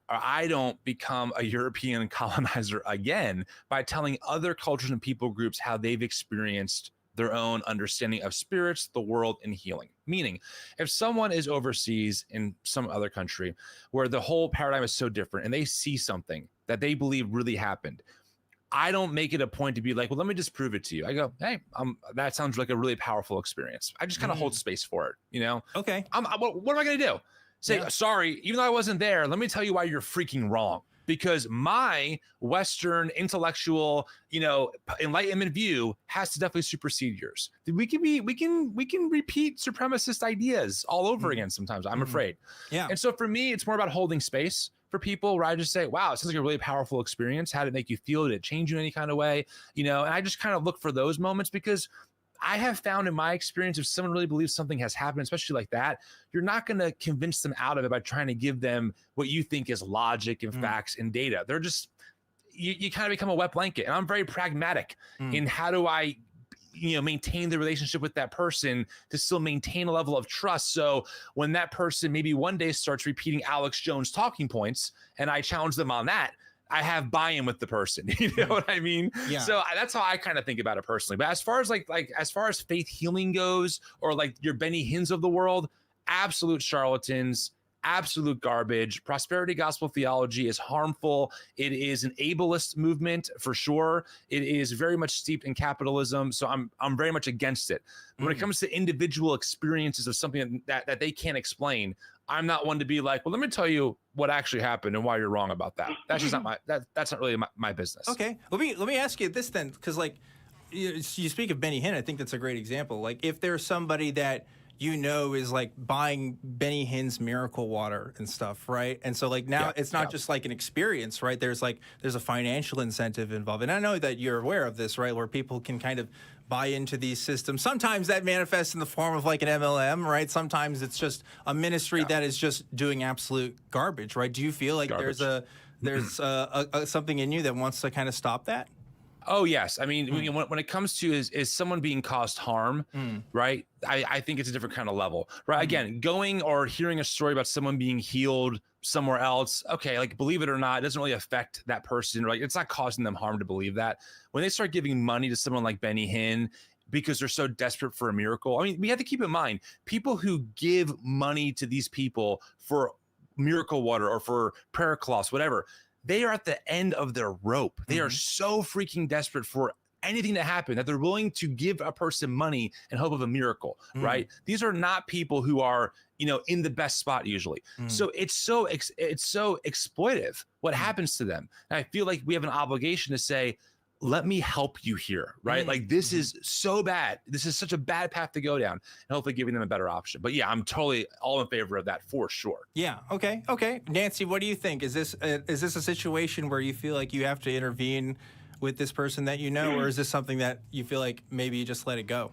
I don't become a European colonizer again by telling other cultures and people groups how they've experienced their own understanding of spirits, the world, and healing. Meaning, if someone is overseas in some other country where the whole paradigm is so different and they see something that they believe really happened, I don't make it a point to be like, well, let me just prove it to you. I go, hey, that sounds like a really powerful experience. I just kind of hold space for it, Okay. What am I going to do? Say, sorry, even though I wasn't there, let me tell you why you're freaking wrong. Because my Western intellectual, enlightenment view has to definitely supersede yours. We can repeat supremacist ideas all over again sometimes, I'm afraid. Yeah. And so for me, it's more about holding space for people where I just say, wow, it sounds like a really powerful experience. How did it make you feel? Did it change you in any kind of way? And I just kind of look for those moments because I have found in my experience, if someone really believes something has happened, especially like that, you're not going to convince them out of it by trying to give them what you think is logic and facts and data. They're just, you kind of become a wet blanket. And I'm very pragmatic in how do I, maintain the relationship with that person to still maintain a level of trust. So when that person maybe one day starts repeating Alex Jones talking points and I challenge them on that, I have buy-in with the person. You know what I mean? Yeah. So that's how I kind of think about it personally. But as far as as far as faith healing goes, or like your Benny Hinn's of the world, absolute charlatans, absolute garbage. Prosperity gospel theology is harmful. It is an ableist movement for sure. It is very much steeped in capitalism. So I'm very much against it. But when it comes to individual experiences of something that they can't explain, I'm not one to be like, well, let me tell you what actually happened and why you're wrong about that. That's just not that's not really my business. Okay. Let me ask you this then, because like you speak of Benny Hinn, I think that's a great example. Like if there's somebody that is like buying Benny Hinn's miracle water and stuff, right? And so like now it's not just like an experience, right? There's a financial incentive involved. And I know that you're aware of this, right? Where people can kind of buy into these systems. Sometimes that manifests in the form of like an MLM, right? Sometimes it's just a ministry that is just doing absolute garbage, right? Do you feel like there's something in you that wants to kind of stop that? Oh, yes. I mean, when it comes to is someone being caused harm, right? I think it's a different kind of level, right? Again, going or hearing a story about someone being healed somewhere else, okay, like believe it or not, it doesn't really affect that person, right? It's not causing them harm to believe that. When they start giving money to someone like Benny Hinn because they're so desperate for a miracle, I mean, we have to keep in mind, people who give money to these people for miracle water or for prayer cloths, whatever, they are at the end of their rope. They are so freaking desperate for anything to happen that they're willing to give a person money in hope of a miracle, right? These are not people who are, in the best spot usually. So it's so exploitive what happens to them. And I feel like we have an obligation to say, let me help you here, right? Like this is so bad. This is such a bad path to go down, and hopefully giving them a better option. But yeah, I'm totally all in favor of that for sure. Yeah. Okay. Nancy, what do you think? Is this a situation where you feel like you have to intervene with this person that you know, or is this something that you feel like maybe you just let it go?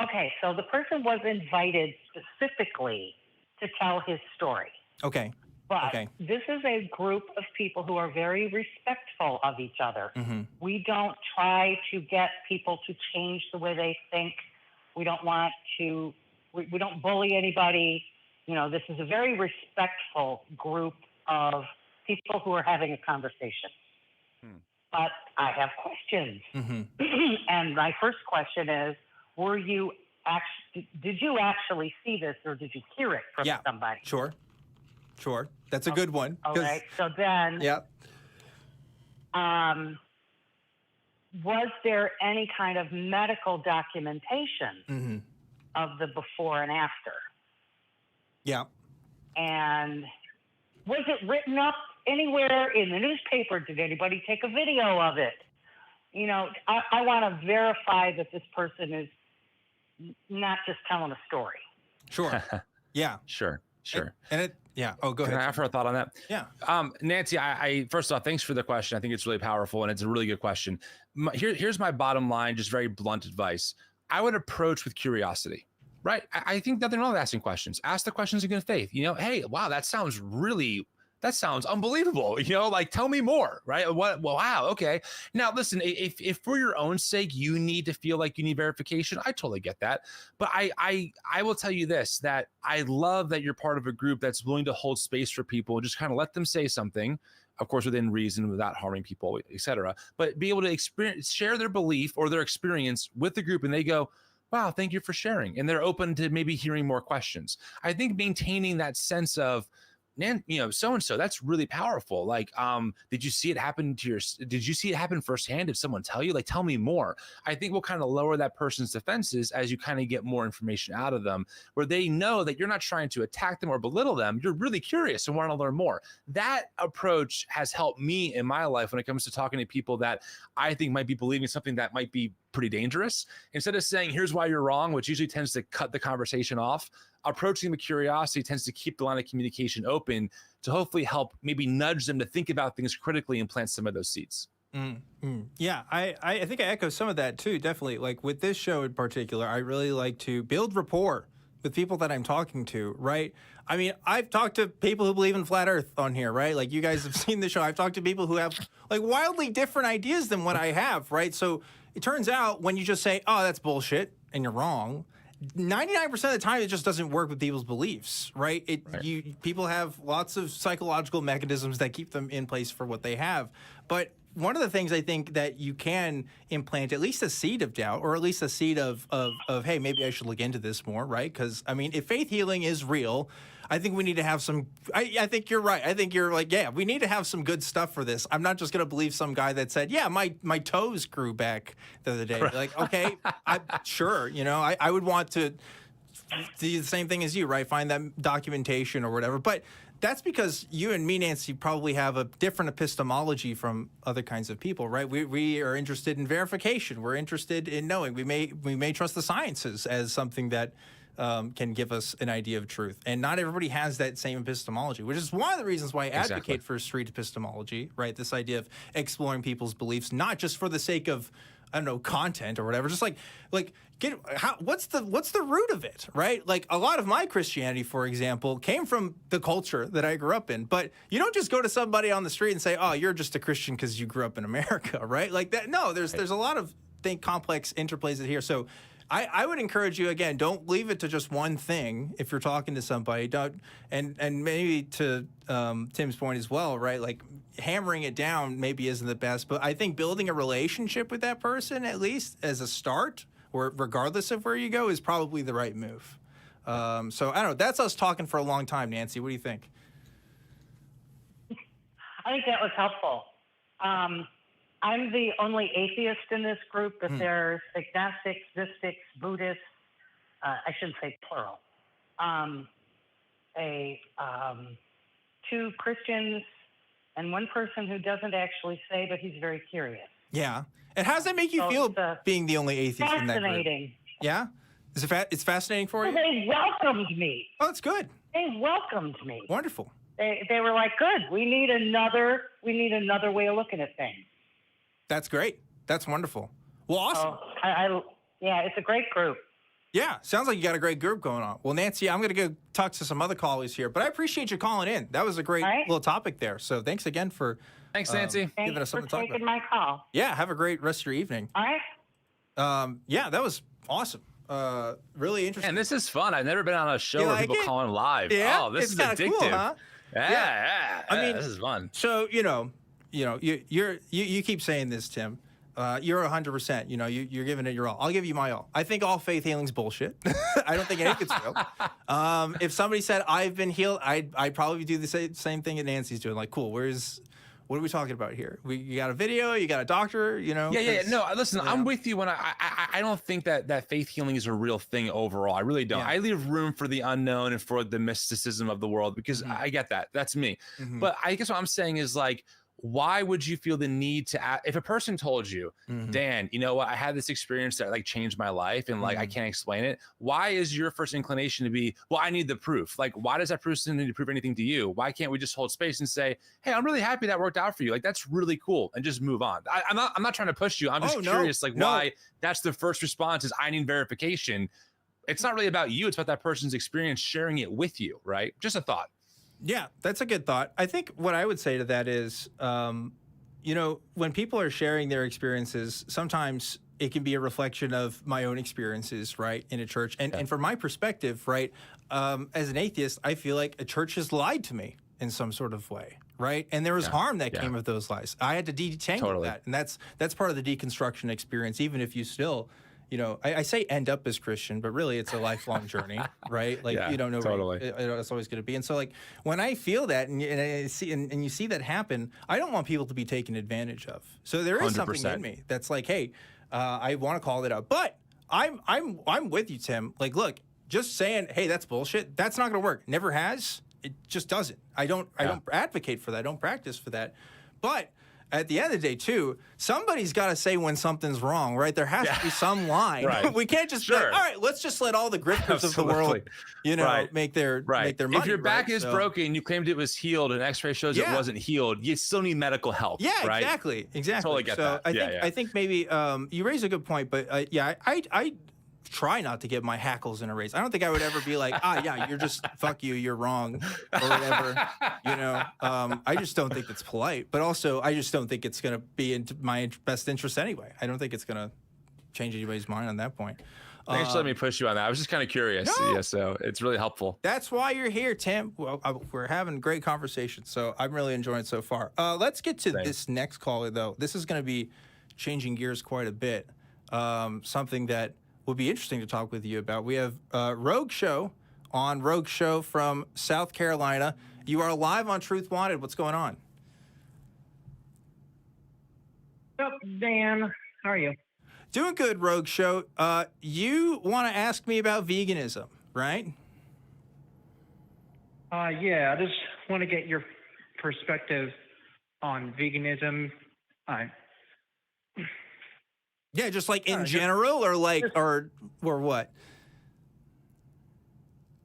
Okay, so the person was invited specifically to tell his story. Okay. But this is a group of people who are very respectful of each other. We don't try to get people to change the way they think. We don't want to, we don't bully anybody. This is a very respectful group of people who are having a conversation. But I have questions. And my first question is, did you actually see this, or did you hear it from somebody? Sure. That's a good one. All right. So then, was there any kind of medical documentation of the before and after? Yeah. And was it written up anywhere in the newspaper? Did anybody take a video of it? I want to verify that this person is not just telling a story. Sure. Yeah. Sure. And it, oh, go ahead. Can I offer a thought on that? Yeah. Nancy, I first off, thanks for the question. I think it's really powerful and it's a really good question. Here's my bottom line, just very blunt advice. I would approach with curiosity, right? I think nothing wrong with asking questions. Ask the questions in good faith. Hey, wow, that sounds unbelievable. Like tell me more, right? Well, wow. Okay. Now listen, if for your own sake, you need to feel like you need verification, I totally get that. But I will tell you this, that I love that you're part of a group that's willing to hold space for people and just kind of let them say something, of course, within reason, without harming people, etc. But be able to share their belief or their experience with the group. And they go, wow, thank you for sharing. And they're open to maybe hearing more questions. I think maintaining that sense of, so-and-so, that's really powerful. Like, did you see it happen firsthand? Did someone tell you? Like, tell me more. I think we'll kind of lower that person's defenses as you kind of get more information out of them, where they know that you're not trying to attack them or belittle them. You're really curious and want to learn more. That approach has helped me in my life when it comes to talking to people that I think might be believing something that might be pretty dangerous. Instead of saying, here's why you're wrong, which usually tends to cut the conversation off, approaching with curiosity tends to keep the line of communication open to hopefully help maybe nudge them to think about things critically and plant some of those seeds. Yeah, I think I echo some of that too, definitely. Like with this show in particular, I really like to build rapport with people that I'm talking to, right? I mean, I've talked to people who believe in flat earth on here, right? Like you guys have seen the show. I've talked to people who have like wildly different ideas than what I have, right? So it turns out when you just say, oh, that's bullshit, and you're wrong, 99% of the time it just doesn't work with people's beliefs, right? People have lots of psychological mechanisms that keep them in place for what they have. But one of the things I think that you can implant at least a seed of doubt, or at least a seed of hey, maybe I should look into this more, right? Because I mean, if faith healing is real, I think we need to have some. I think you're right. I think you're like, yeah, we need to have some good stuff for this. I'm not just gonna believe some guy that said, yeah, my toes grew back the other day. Like, okay, sure, you know, I would want to do the same thing as you, right? Find that documentation or whatever, but. That's because you and me, Nancy, probably have a different epistemology from other kinds of people, right? We are interested in verification. We're interested in knowing. We may trust the sciences as something that can give us an idea of truth. And not everybody has that same epistemology, which is one of the reasons why I advocate for street epistemology, right? This idea of exploring people's beliefs, not just for the sake of, I don't know, content or whatever, just what's the root of it, right? Like a lot of my Christianity, for example, came from the culture that I grew up in. But you don't just go to somebody on the street and say, oh, you're just a Christian because you grew up in America, right? Like that. No, there's a lot of complex interplays here. So I would encourage you, again, don't leave it to just one thing if you're talking to somebody. And maybe to Tim's point as well, right? Like hammering it down maybe isn't the best, but I think building a relationship with that person, at least as a start, or regardless of where you go, is probably the right move. So I don't know. That's us talking for a long time, Nancy. What do you think? I think that was helpful. I'm the only atheist in this group, but there's agnostics, mystics, Buddhists. I shouldn't say plural. Two Christians and one person who doesn't actually say, but he's very curious. Yeah. And how does that make you feel, being the only atheist in that group? Fascinating. Yeah? It's fascinating for you? Well, they welcomed me. Oh, that's good. They welcomed me. Wonderful. They were like, good. We need another way of looking at things. That's great. That's wonderful. Well, awesome. Yeah, it's a great group. Yeah, sounds like you got a great group going on. Well, Nancy, I'm going to go talk to some other callers here, but I appreciate you calling in. That was a great little topic there. So thanks again for Nancy. Giving us something to talk about. Thanks for taking my call. Yeah, have a great rest of your evening. All right. Yeah, that was awesome. Really interesting. And this is fun. I've never been on a show where people calling live. Yeah, oh, this is addictive. Cool, huh? Yeah. I mean, this is fun. So you keep saying this, Tim. You're 100%. You know, you're giving it your all. I'll give you my all. I think all faith healing's bullshit. I don't think any of it's real. If somebody said I've been healed, I'd probably do the same thing that Nancy's doing. Like, cool. What are we talking about here? You got a video, you got a doctor, you know? Yeah. No, listen, I'm with you when I don't think that faith healing is a real thing overall. I really don't. Yeah. I leave room for the unknown and for the mysticism of the world because I get that. That's me. But I guess what I'm saying is like, why would you feel the need to if a person told you, Dan, you know what, I had this experience that like changed my life and like I can't explain it. Why is your first inclination to be, well, I need the proof? Like, why does that person need to prove anything to you? Why can't we just hold space and say, hey, I'm really happy that worked out for you. Like, that's really cool, and just move on. I'm not trying to push you. I'm just curious, why that's the first response is I need verification. It's not really about you. It's about that person's experience sharing it with you, right? Just a thought. Yeah, that's a good thought. I think what I would say to that is, when people are sharing their experiences, sometimes it can be a reflection of my own experiences, right, in a church. And from my perspective, right, as an atheist, I feel like a church has lied to me in some sort of way, right? And there was harm that came of those lies. I had to detangle that. And that's part of the deconstruction experience, even if you still... I say end up as Christian, but really it's a lifelong journey, right? Like you don't know where it's always going to be. And so like when I feel that and I see and you see that happen, I don't want people to be taken advantage of. So there is 100%. Something in me that's like, hey, I want to call it out. But I'm with you, Tim. Like, look, just saying, hey, that's bullshit. That's not going to work. Never has. It just doesn't. I don't advocate for that. I don't practice for that. But at the end of the day, too, somebody's got to say when something's wrong, right? There has to be some line. Right. We can't just be like, all right, let's just let all the grifters of the world, make their money. If your back is broken, you claimed it was healed, and X-ray shows it wasn't healed, you still need medical help. Yeah, right? exactly. Totally get that. I think maybe you raise a good point, but I try not to get my hackles in a race. I don't think I would ever be like, you're just fuck you, you're wrong, or whatever. I just don't think it's polite. But also, I just don't think it's going to be in my best interest anyway. I don't think it's going to change anybody's mind on that point. Thanks for letting me push you on that. I was just kind of curious. No. Yeah, so it's really helpful. That's why you're here, Tim. Well, we're having a great conversation, so I'm really enjoying it so far. Let's get to this next call, though. This is going to be changing gears quite a bit. Something that would be interesting to talk with you about. We have Rogue Show on Rogue Show from South Carolina. You are live on Truth Wanted. What's going on? What's up, Dan? How are you? Doing good, Rogue Show. You want to ask me about veganism, right? Yeah, I just want to get your perspective on veganism. Yeah, just like in general, or like, or what?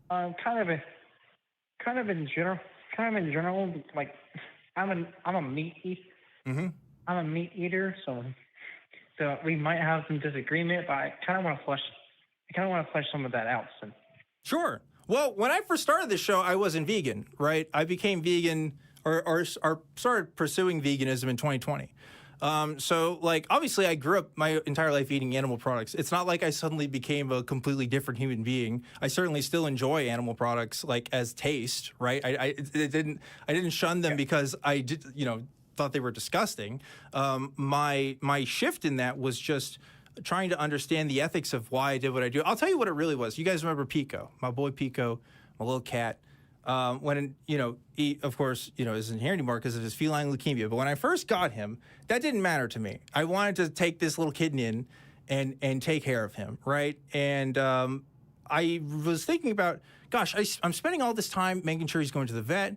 Kind of in general. Like, I'm a meat eater. Mm-hmm. I'm a meat eater, so we might have some disagreement, but I kind of want to flesh some of that out. So. Sure. Well, when I first started this show, I wasn't vegan, right? I became vegan or started pursuing veganism in 2020. So, like, obviously, I grew up my entire life eating animal products. It's not like I suddenly became a completely different human being. I certainly still enjoy animal products, like, as taste, right? I didn't shun them because I did, thought they were disgusting. My shift in that was just trying to understand the ethics of why I did what I do. I'll tell you what it really was. You guys remember Pico, my boy Pico, my little cat. When, he, of course, isn't here anymore because of his feline leukemia. But when I first got him, that didn't matter to me. I wanted to take this little kitten in and take care of him, right? And I was thinking about, gosh, I'm spending all this time making sure he's going to the vet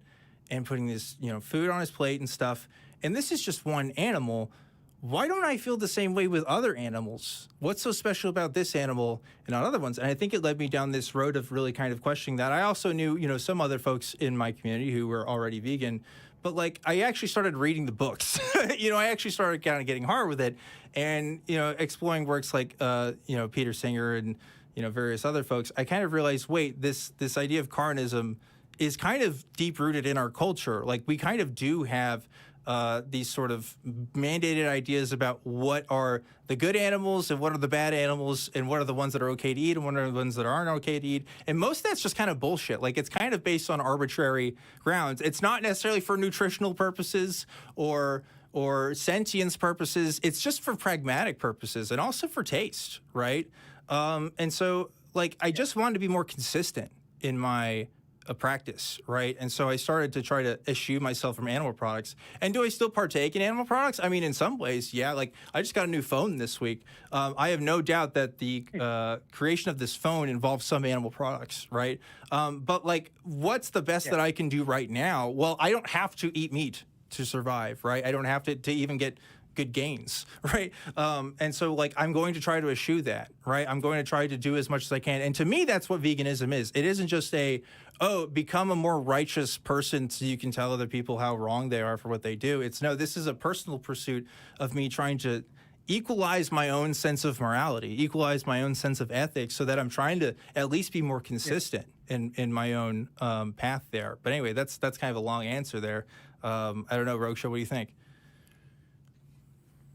and putting this, food on his plate and stuff. And this is just one animal. Why don't I feel the same way with other animals? What's so special about this animal and not other ones? And I think it led me down this road of really kind of questioning that. I also knew, some other folks in my community who were already vegan, but like I actually started reading the books. I actually started kind of getting hard with it and, exploring works like, Peter Singer and, various other folks. I kind of realized, wait, this idea of carnism is kind of deep rooted in our culture. Like we kind of do have these sort of mandated ideas about what are the good animals and what are the bad animals and what are the ones that are okay to eat and what are the ones that aren't okay to eat. And most of that's just kind of bullshit. Like it's kind of based on arbitrary grounds. It's not necessarily for nutritional purposes or sentience purposes. It's just for pragmatic purposes and also for taste, right? And so like I just wanted to be more consistent in my practice, right? And so I started to try to eschew myself from animal products. And do I still partake in animal products? I mean, in some ways, yeah. Like I just got a new phone this week. I have no doubt that the creation of this phone involves some animal products, right? But like, what's the best that I can do right now? Well, I don't have to eat meat to survive, right? I don't have to even get good gains, right? And so like, I'm going to try to eschew that, right? I'm going to try to do as much as I can. And to me, that's what veganism is. It isn't just become a more righteous person so you can tell other people how wrong they are for what they do. This is a personal pursuit of me trying to equalize my own sense of morality, equalize my own sense of ethics so that I'm trying to at least be more consistent in my own path there. But anyway, that's kind of a long answer there. I don't know, Rogsha, what do you think?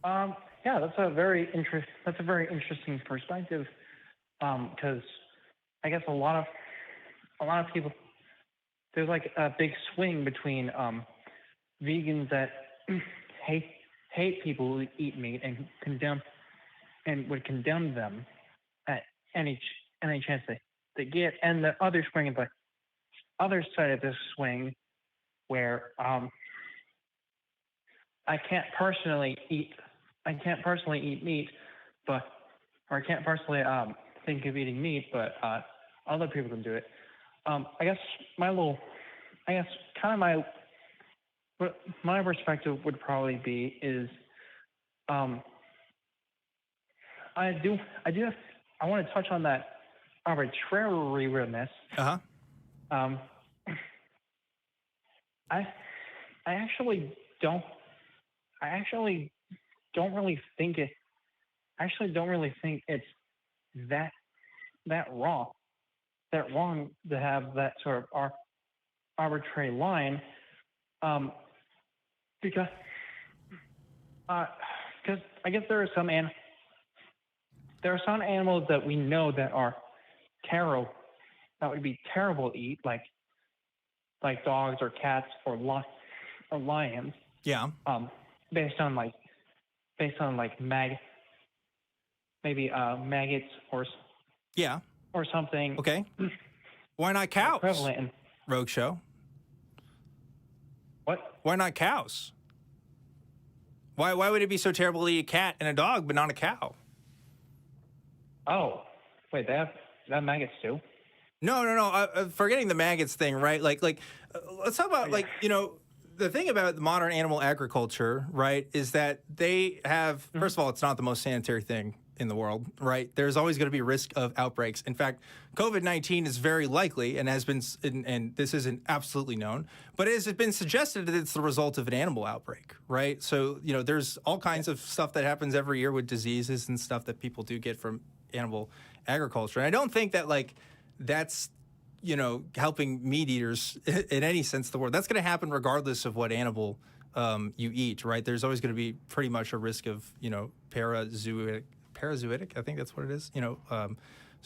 Yeah, that's a very interesting perspective. Because I guess a lot of people, there's like a big swing between vegans that hate people who eat meat and would condemn them at any chance they get, and the other swing is the other side of this swing where I can't personally eat meat, or I can't personally think of eating meat, but other people can do it. I guess my what my perspective would probably be is, I want to touch on that arbitrariness. Uh-huh. I actually don't really think it's that wrong to have that sort of arbitrary line, because I guess there are some animals that we know that are terrible, that would be terrible to eat, like dogs or cats or lions. Yeah. Based on maggots or something. Okay. Why not cows? Prevalent in, Rogue Show. what? Why not cows? Why would it be so terrible to eat a cat and a dog, but not a cow? Oh, wait, they have maggots too? No. Forgetting the maggots thing, right? Let's talk about the thing about the modern animal agriculture, right, is that they have, first of all, it's not the most sanitary thing in the world, right? There's always going to be risk of outbreaks. In fact, COVID-19 is very likely and has been, and this isn't absolutely known, but it has been suggested that it's the result of an animal outbreak, right? So, there's all kinds of stuff that happens every year with diseases and stuff that people do get from animal agriculture. And I don't think that, that's helping meat eaters in any sense of the word. That's going to happen regardless of what animal you eat, right? There's always going to be pretty much a risk of, parasitoic, I think that's what it is, sort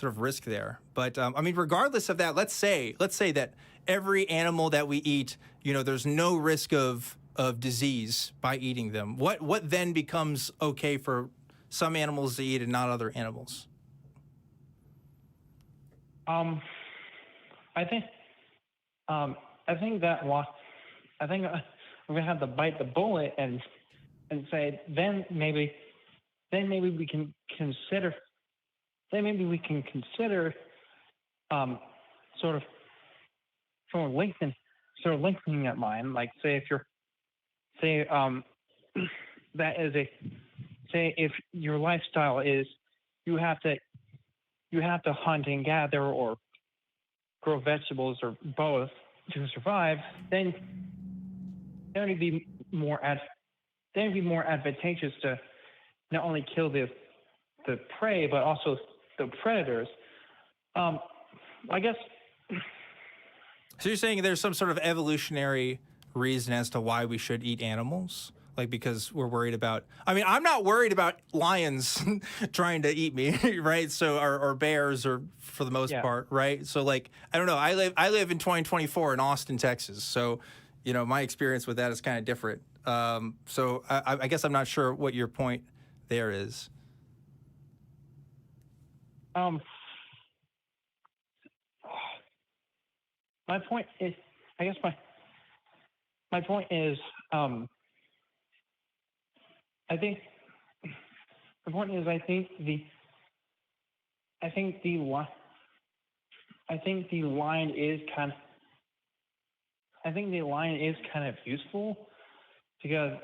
of risk there. But regardless of that, let's say that every animal that we eat, there's no risk of disease by eating them. What then becomes okay for some animals to eat and not other animals? I think we're gonna have to bite the bullet and say then maybe we can consider sort of lengthening that line. Like say if your lifestyle is you have to hunt and gather or grow vegetables or both to survive, then it would be more advantageous to not only kill the prey but also the predators. I guess. So you're saying there's some sort of evolutionary reason as to why we should eat animals? Because we're worried about, I'm not worried about lions trying to eat me, right? So, or bears, or for the most part, right? So I don't know. I live in 2024 in Austin, Texas. So, my experience with that is kind of different. So I guess I'm not sure what your point there is. My point is, my point is, I think the line is kind of useful because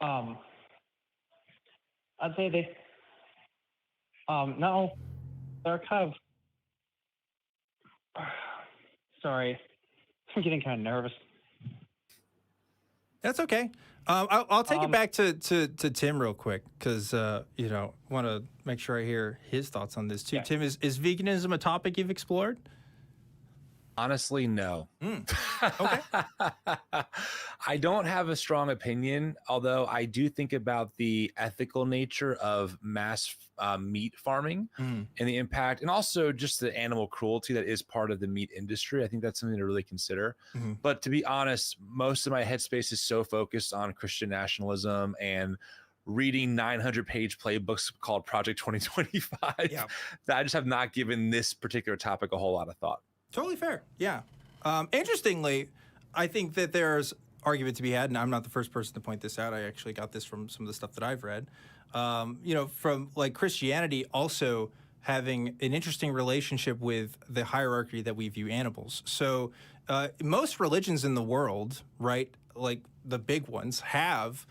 I'd say they now they're kind of sorry, I'm getting kind of nervous. That's okay. I'll take it back to Tim real quick because want to make sure I hear his thoughts on this too. Yeah. Tim, is veganism a topic you've explored? Honestly, no. Okay. I don't have a strong opinion, although I do think about the ethical nature of mass meat farming and the impact, and also just the animal cruelty that is part of the meat industry. I think that's something to really consider. But to be honest, most of my headspace is so focused on Christian nationalism and reading 900-page playbooks called Project 2025 that I just have not given this particular topic a whole lot of thought. Totally fair. Yeah. Interestingly, I think that there's argument to be had, and I'm not the first person to point this out. I actually got this from some of the stuff that I've read. From Christianity also having an interesting relationship with the hierarchy that we view animals. So most religions in the world, right, like the big ones, have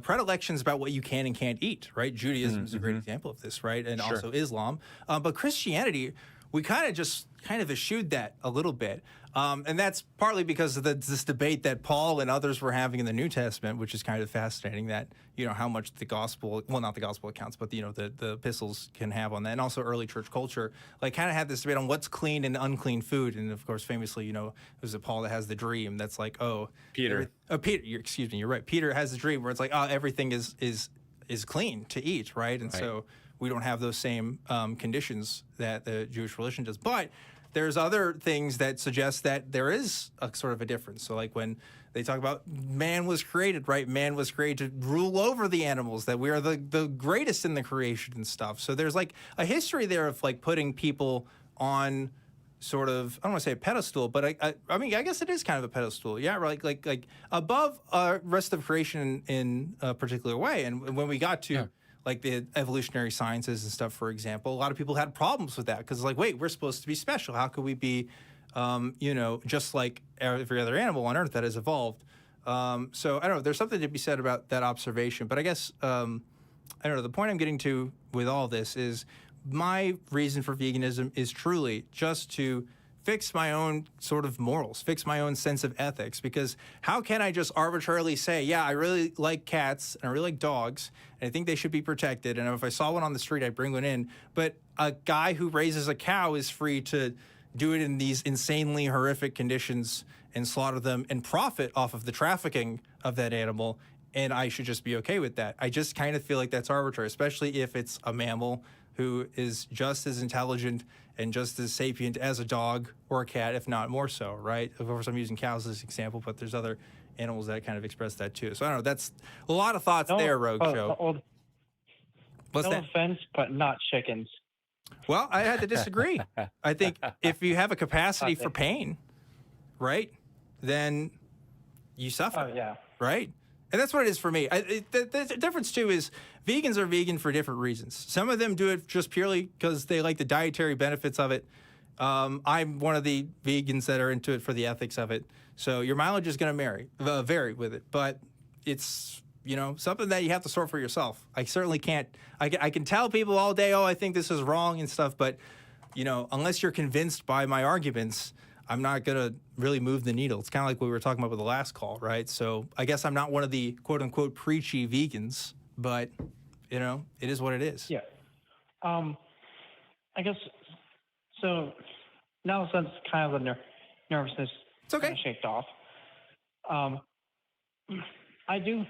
predilections about what you can and can't eat, right? Judaism is a great example of this, right? And also Islam. But Christianity, we kind of eschewed that a little bit. And that's partly because of this debate that Paul and others were having in the New Testament, which is kind of fascinating, that, you know, how much the gospel, well, not the gospel accounts, but, you know, the epistles can have on that. And also early church culture, like, kind of had this debate on what's clean and unclean food. And of course, famously, you know, it was Paul that has the dream that's like, oh, Peter. Excuse me, you're right. Peter has the dream where it's like, oh, everything is clean to eat, right? And so we don't have those same conditions that the Jewish religion does. But there's other things that suggest that there is a sort of a difference. So like when they talk about man was created, right? Man was created to rule over the animals, that we are the greatest in the creation and stuff. So there's like a history there of like putting people on sort of, I don't want to say a pedestal, but I mean, I guess it is kind of a pedestal. Yeah, right. Like above rest of creation in a particular way. And when we got to like the evolutionary sciences and stuff, for example, a lot of people had problems with that because it's like, wait, we're supposed to be special. How could we be, you know, just like every other animal on Earth that has evolved? So I don't know. There's something to be said about that observation. But I guess, I don't know, the point I'm getting to with all this is my reason for veganism is truly just to fix my own sort of morals, fix my own sense of ethics, because how can I just arbitrarily say, yeah, I really like cats and I really like dogs and I think they should be protected, and if I saw one on the street, I'd bring one in, but a guy who raises a cow is free to do it in these insanely horrific conditions and slaughter them and profit off of the trafficking of that animal, and I should just be okay with that. I just kind of feel like that's arbitrary, especially if it's a mammal who is just as intelligent and just as sapient as a dog or a cat, if not more so, right? Of course, I'm using cows as an example, but there's other animals that kind of express that too. So I don't know, that's a lot of thoughts there, Rogue Show. What's that? Offense, but not chickens. Well, I had to disagree. I think if you have a capacity for pain, right, then you suffer. Oh, yeah. Right? And that's what it is for me. The difference, too, is vegans are vegan for different reasons. Some of them do it just purely because they like the dietary benefits of it. I'm one of the vegans that are into it for the ethics of it. So your mileage is going to vary with it. But it's, you know, something that you have to sort for yourself. I certainly can't. I can tell people all day, oh, I think this is wrong and stuff. But, you know, unless you're convinced by my arguments, I'm not going to really move the needle. It's kind of like what we were talking about with the last call, right? So I guess I'm not one of the quote-unquote preachy vegans, but, you know, it is what it is. Yeah. I guess, so now since kind of the nervousness It's okay. kind of shaked off, I do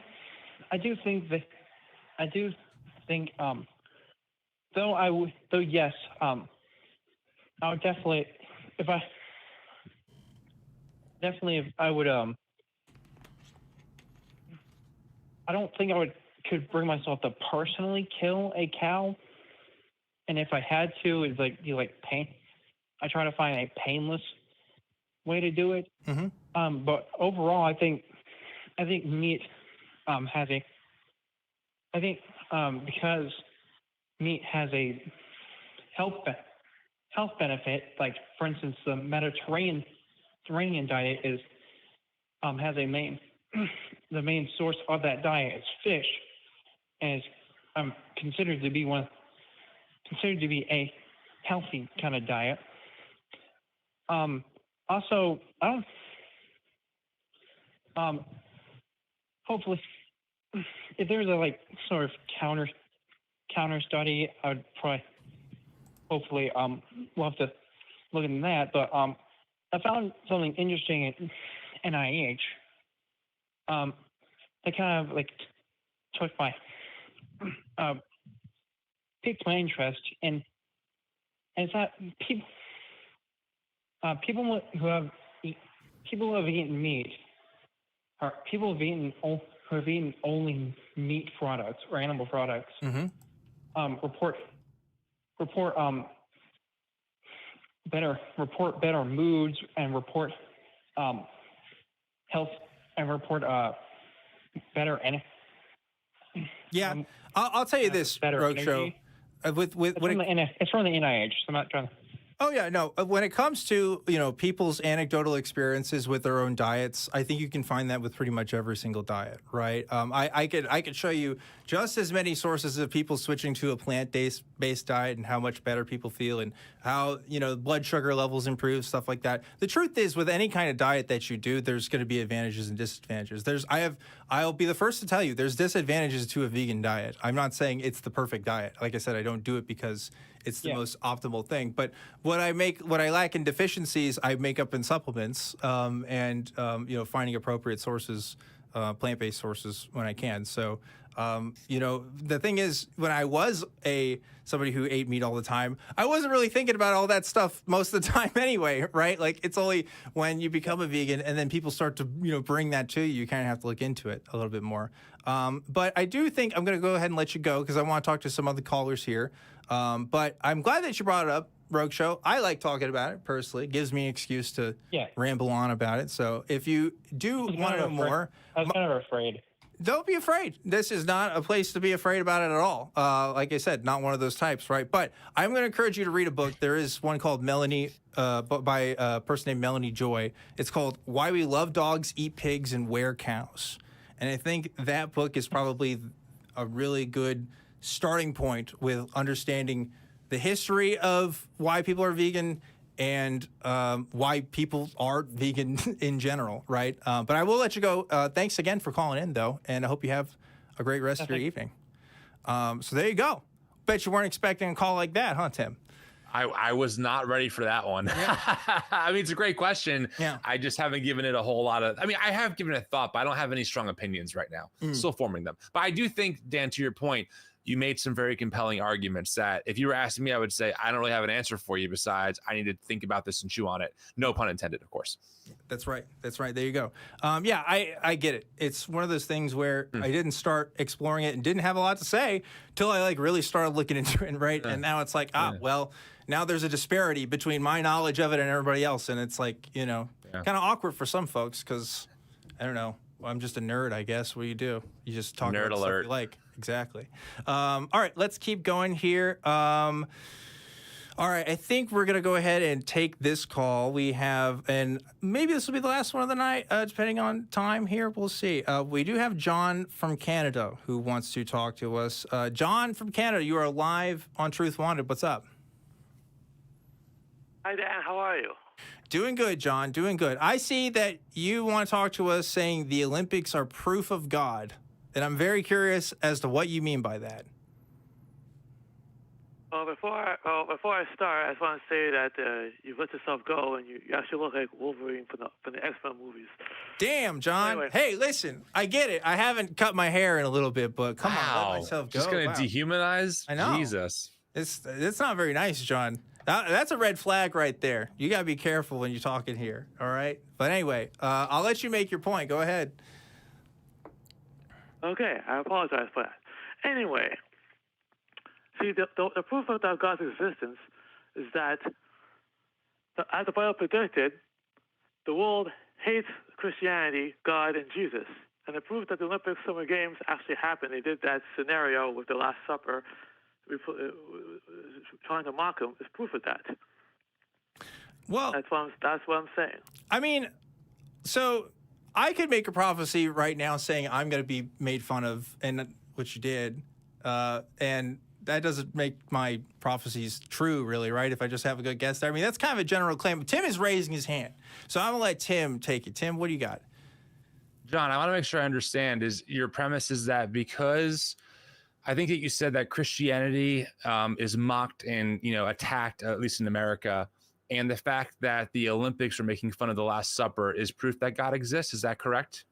think yes, I would definitely, if I would, I don't think could bring myself to personally kill a cow. And if I had to, it's like, I try to find a painless way to do it. Mm-hmm. But overall, I think meat because meat has a health benefit, like for instance, the Mediterranean diet has the main source of that diet is fish, and is considered to be a healthy kind of diet. Also, hopefully, if there's a sort of counter study, I would probably hopefully love to look into that. But I found something interesting at NIH that kind of took my piqued my interest, and it's that people who have eaten meat, or people who have eaten only meat products or animal products, report better moods, and report health, and report better energy. Yeah, I'll tell you this, better Rogue Show. energy. It's It's from the NIH. So I'm not trying to. Oh yeah, no. When it comes to people's anecdotal experiences with their own diets, I think you can find that with pretty much every single diet, right? I could show you just as many sources of people switching to a plant-based diet and how much better people feel and how blood sugar levels improve, stuff like that. The truth is, with any kind of diet that you do, there's going to be advantages and disadvantages. I'll be the first to tell you, there's disadvantages to a vegan diet. I'm not saying it's the perfect diet. Like I said, I don't do it because it's the most optimal thing. But what I lack in deficiencies, I make up in supplements, and finding appropriate sources, plant-based sources when I can. So, the thing is, when I was somebody who ate meat all the time, I wasn't really thinking about all that stuff most of the time anyway, right? Like, it's only when you become a vegan and then people start to, bring that to you, you kind of have to look into it a little bit more. But I do think I'm going to go ahead and let you go because I want to talk to some other callers here. But I'm glad that you brought it up, Rogue Show. I like talking about it personally. It gives me an excuse to ramble on about it. So if you do want to know more, I was kind of afraid. Don't be afraid. This is not a place to be afraid about it at all. Like I said, not one of those types, right? But I'm going to encourage you to read a book. There is one called Melanie, by a person named Melanie Joy. It's called Why We Love Dogs, Eat Pigs, and Wear Cows. And I think that book is probably a really good starting point with understanding the history of why people are vegan and why people are vegan in general, right? But I will let you go. Thanks again for calling in, though, and I hope you have a great rest of your evening. So there you go. Bet you weren't expecting a call like that, huh, Tim? I was not ready for that one. Yeah. I mean, it's a great question. Yeah. I just haven't given it a whole lot of, I have given it a thought, but I don't have any strong opinions right now. Still forming them. But I do think, Dan, to your point, you made some very compelling arguments that if you were asking me, I would say, I don't really have an answer for you besides I need to think about this and chew on it. No pun intended, of course. That's right. That's right. There you go. I get it. It's one of those things where I didn't start exploring it and didn't have a lot to say till I really started looking into it, right? And now it's like, well, now there's a disparity between my knowledge of it and everybody else. And it's like, kind of awkward for some folks because, I don't know, I'm just a nerd, I guess. What do? You just talk nerd about alert. Stuff you like. Exactly. All right, let's keep going here. All right, I think we're going to go ahead and take this call. We have, and maybe this will be the last one of the night, depending on time here. We'll see. We do have John from Canada who wants to talk to us. John from Canada, you are live on Truth Wanted. What's up? Hi, Dan. How are you? Doing good, John. Doing good. I see that you want to talk to us saying the Olympics are proof of God. And I'm very curious as to what you mean by that. Well, before I start, I just want to say that you've let yourself go, and you actually look like Wolverine from the X-Men movies. Damn, John. Anyway. Hey, listen, I get it. I haven't cut my hair in a little bit, but come on, let myself go. Just gonna dehumanize? I know. Jesus. It's not very nice, John. That's a red flag right there. You gotta be careful when you're talking here. All right. But anyway, I'll let you make your point. Go ahead. Okay, I apologize for that. Anyway, see, the proof of God's existence is that, as the Bible predicted, the world hates Christianity, God, and Jesus. And the proof that the Olympic Summer Games actually happened, they did that scenario with the Last Supper, trying to mock him, is proof of that. Well, that's what I'm saying. I mean, so I could make a prophecy right now saying I'm going to be made fun of, and which you did, and that doesn't make my prophecies true, really, right? If I just have a good guess there. I mean, that's kind of a general claim. But Tim is raising his hand, so I'm going to let Tim take it. Tim, what do you got? John, I want to make sure I understand. Is your premise is that because I think that you said that Christianity is mocked and attacked, at least in America, and the fact that the Olympics are making fun of the Last Supper is proof that God exists. Is that correct?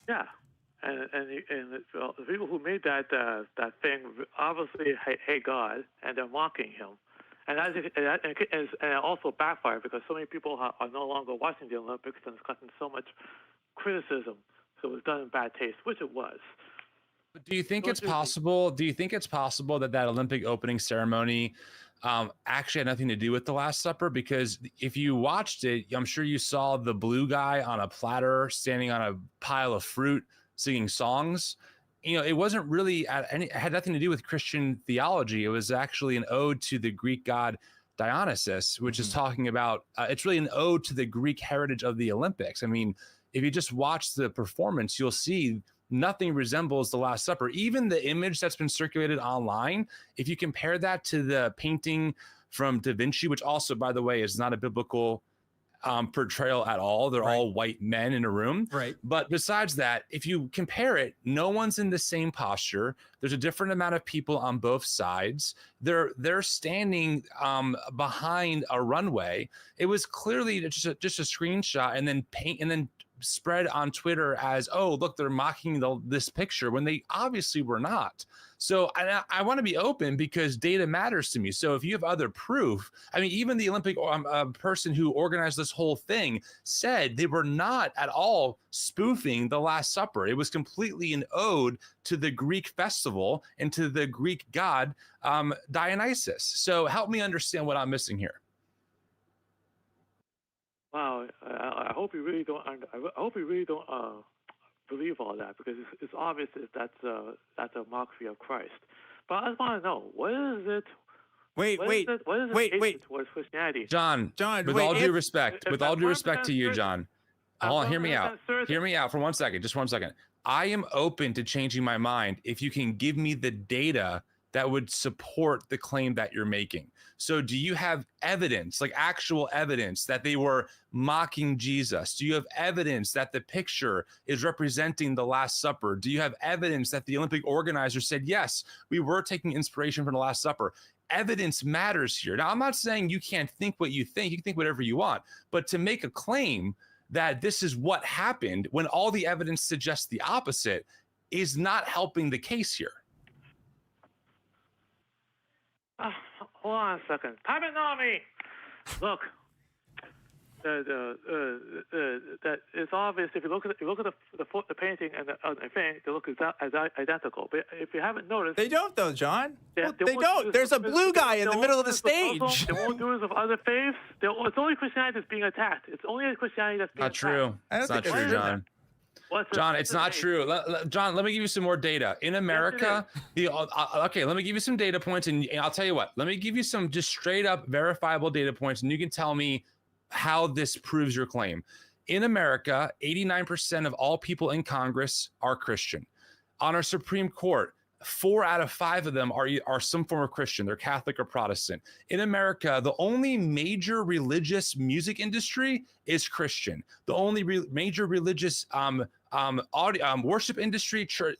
Yeah, and the people who made that thing obviously hate God, and they're mocking him, and it also backfired because so many people are no longer watching the Olympics, and it's gotten so much criticism. So it was done in bad taste, which it was. Do you think it's possible? Do you think it's possible that Olympic opening ceremony actually had nothing to do with the Last Supper? Because if you watched it, I'm sure you saw the blue guy on a platter standing on a pile of fruit singing songs. it wasn't really it had nothing to do with Christian theology. It was actually an ode to the Greek god Dionysus, which is talking about, it's really an ode to the Greek heritage of the Olympics. I mean, if you just watch the performance, you'll see nothing resembles the Last Supper. Even the image that's been circulated online, if you compare that to the painting from Da Vinci, which also, by the way, is not a biblical portrayal at all. They're all white men in a room. Right. But besides that, if you compare it, no one's in the same posture. There's a different amount of people on both sides. They're standing behind a runway. It was clearly just a screenshot and then spread on Twitter as, oh, look, they're mocking this picture when they obviously were not. So I want to be open because data matters to me. So if you have other proof, I mean, even the Olympic person who organized this whole thing said they were not at all spoofing the Last Supper. It was completely an ode to the Greek festival and to the Greek god Dionysus. So help me understand what I'm missing here. Wow, I hope you really don't. I hope you really don't believe all that, because it's obvious that that's a mockery of Christ. But I just want to know, what is it? Wait. Towards Christianity? John, with all due respect to you, John, hold on, hear me out. Hear me out for 1 second, just 1 second. I am open to changing my mind if you can give me the data that would support the claim that you're making. So do you have evidence, like actual evidence, that they were mocking Jesus? Do you have evidence that the picture is representing the Last Supper? Do you have evidence that the Olympic organizers said, yes, we were taking inspiration from the Last Supper? Evidence matters here. Now, I'm not saying you can't think what you think. You can think whatever you want. But to make a claim that this is what happened when all the evidence suggests the opposite is not helping the case here. Hold on a second. Tabenami! Look, that it's obvious if you look at the painting and the thing, they look identical. But if you haven't noticed, they don't though, John. They don't. There's a blue guy in the middle of the stage. They won't do this of other faiths. It's only Christianity that's being attacked. It's only Christianity that's being attacked. True. It's not true, John. John, it's not true. John, let me give you some more data. In America, okay, let me give you some data points, and I'll tell you what. Let me give you some just straight up verifiable data points, and you can tell me how this proves your claim. In America, 89% of all people in Congress are Christian. On our Supreme Court, 4 out of 5 of them are some form of Christian. They're Catholic or Protestant. In America, the only major religious music industry is Christian. The only major religious worship industry, church,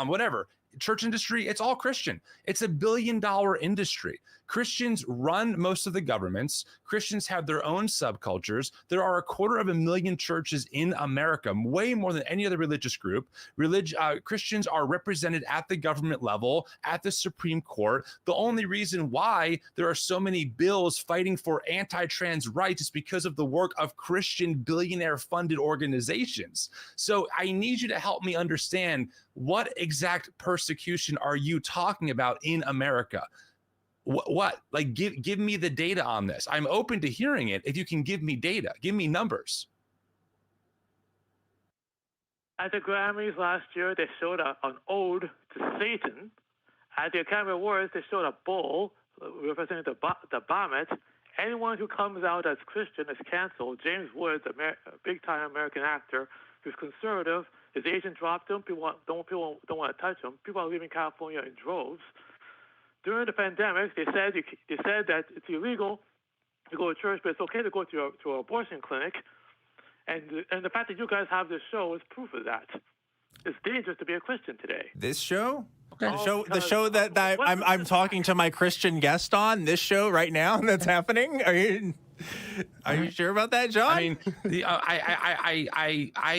whatever, church industry, it's all Christian. It's $1 billion industry. Christians run most of the governments. Christians have their own subcultures. There are 250,000 churches in America, way more than any other religious group. Christians are represented at the government level, at the Supreme Court. The only reason why there are so many bills fighting for anti-trans rights is because of the work of Christian billionaire-funded organizations. So I need you to help me understand, what exact persecution are you talking about in America? What? Like, give me the data on this. I'm open to hearing it if you can give me data. Give me numbers. At the Grammys last year, they showed an ode to Satan. At the Academy Awards, they showed a bull representing the Baphomet. Anyone who comes out as Christian is canceled. James Woods, a big-time American actor who's conservative, his agent dropped him. People don't want to touch him. People are leaving California in droves. During the pandemic, they said that it's illegal to go to church, but it's okay to go to an abortion clinic. And the fact that you guys have this show is proof of that. It's dangerous to be a Christian today. This show? Okay. The show Because that I'm talking to my Christian guest on, this show right now that's happening? Are you sure about that, John? I mean,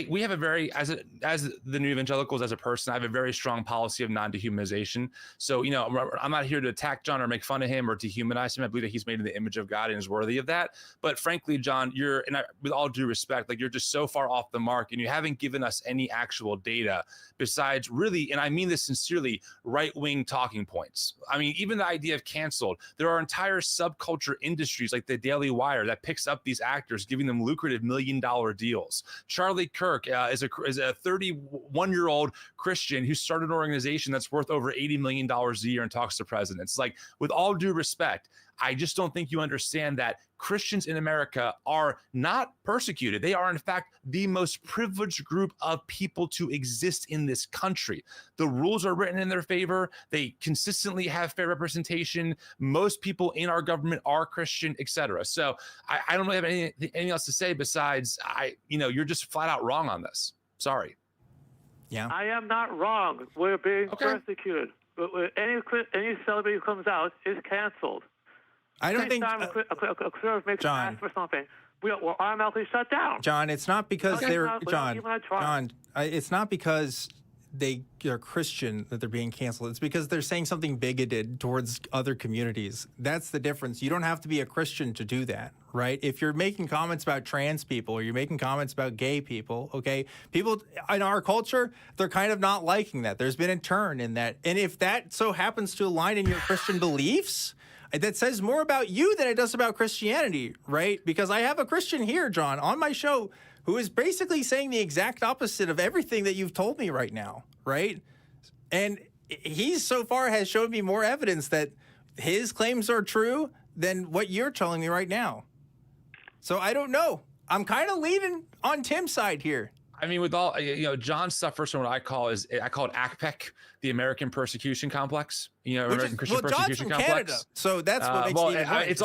we have a very, as the New Evangelicals, as a person, I have a very strong policy of non-dehumanization. So, I'm not here to attack John or make fun of him or dehumanize him. I believe that he's made in the image of God and is worthy of that. But frankly, John, with all due respect, you're just so far off the mark, and you haven't given us any actual data besides really, and I mean this sincerely, right-wing talking points. I mean, even the idea of canceled, there are entire subculture industries like the Daily Wire that picks up up these actors, giving them lucrative $1 million deals. Charlie Kirk is a 31-year-old Christian who started an organization that's worth over $80 million a year and talks to presidents. Like, with all due respect, I just don't think you understand that Christians in America are not persecuted. They are, in fact, the most privileged group of people to exist in this country. The rules are written in their favor. They consistently have fair representation. Most people in our government are Christian, etc. So I don't really have anything else to say besides, you're just flat out wrong on this. Sorry. Yeah. I am not wrong. We're being persecuted. Any celebrity who comes out is canceled. I don't think a conservative makes John, an ask for something, we're automatically shut down. John, it's not because it's not because they're Christian that they're being canceled. It's because they're saying something bigoted towards other communities. That's the difference. You don't have to be a Christian to do that, right? If you're making comments about trans people or you're making comments about gay people, okay, people in our culture, they're kind of not liking that. There's been a turn in that. And if that so happens to align in your Christian beliefs, that says more about you than it does about Christianity, right? Because I have a Christian here, John, on my show who is basically saying the exact opposite of everything that you've told me right now, right? And he so far has showed me more evidence that his claims are true than what you're telling me right now. So I don't know. I'm kind of leaning on Tim's side here. I mean, with all, John suffers from what I call it ACPEC, the American Persecution Complex. American Christian Persecution Complex. Canada, so that's what makes it even more it's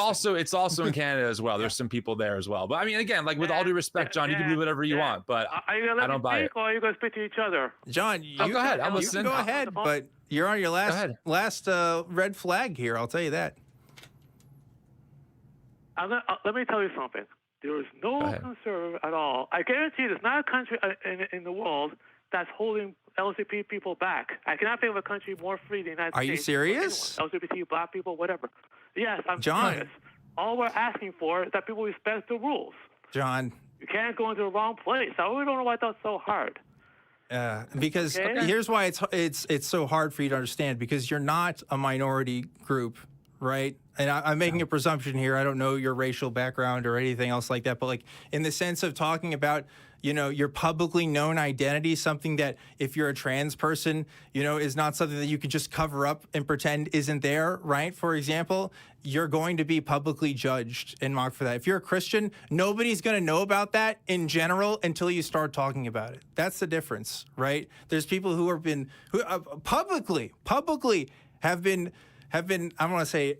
also in Canada as well. There's some people there as well. But I mean, again, like, with all due respect, John, you can do whatever you want, but I don't buy it. Or are you going to speak to each other? John, go ahead. I'm listening. Go ahead, but you're on your last red flag here. I'll tell you that. Let me tell you something. There is no conservative at all. I guarantee there's not a country in the world that's holding LGBT people back. I cannot think of a country more free than the United States. Are you serious? LGBT, black people, whatever. Yes, I'm John. serious. All we're asking for is that people respect the rules. John. You can't go into the wrong place. I really don't know why that's so hard. Because here's why it's so hard for you to understand, because you're not a minority group, right? And I'm making a presumption here. I don't know your racial background or anything else like that, but like in the sense of talking about, your publicly known identity, something that if you're a trans person, is not something that you can just cover up and pretend isn't there, right? For example, you're going to be publicly judged and mocked for that. If you're a Christian, nobody's going to know about that in general until you start talking about it. That's the difference, right? There's people who publicly have been I don't want to say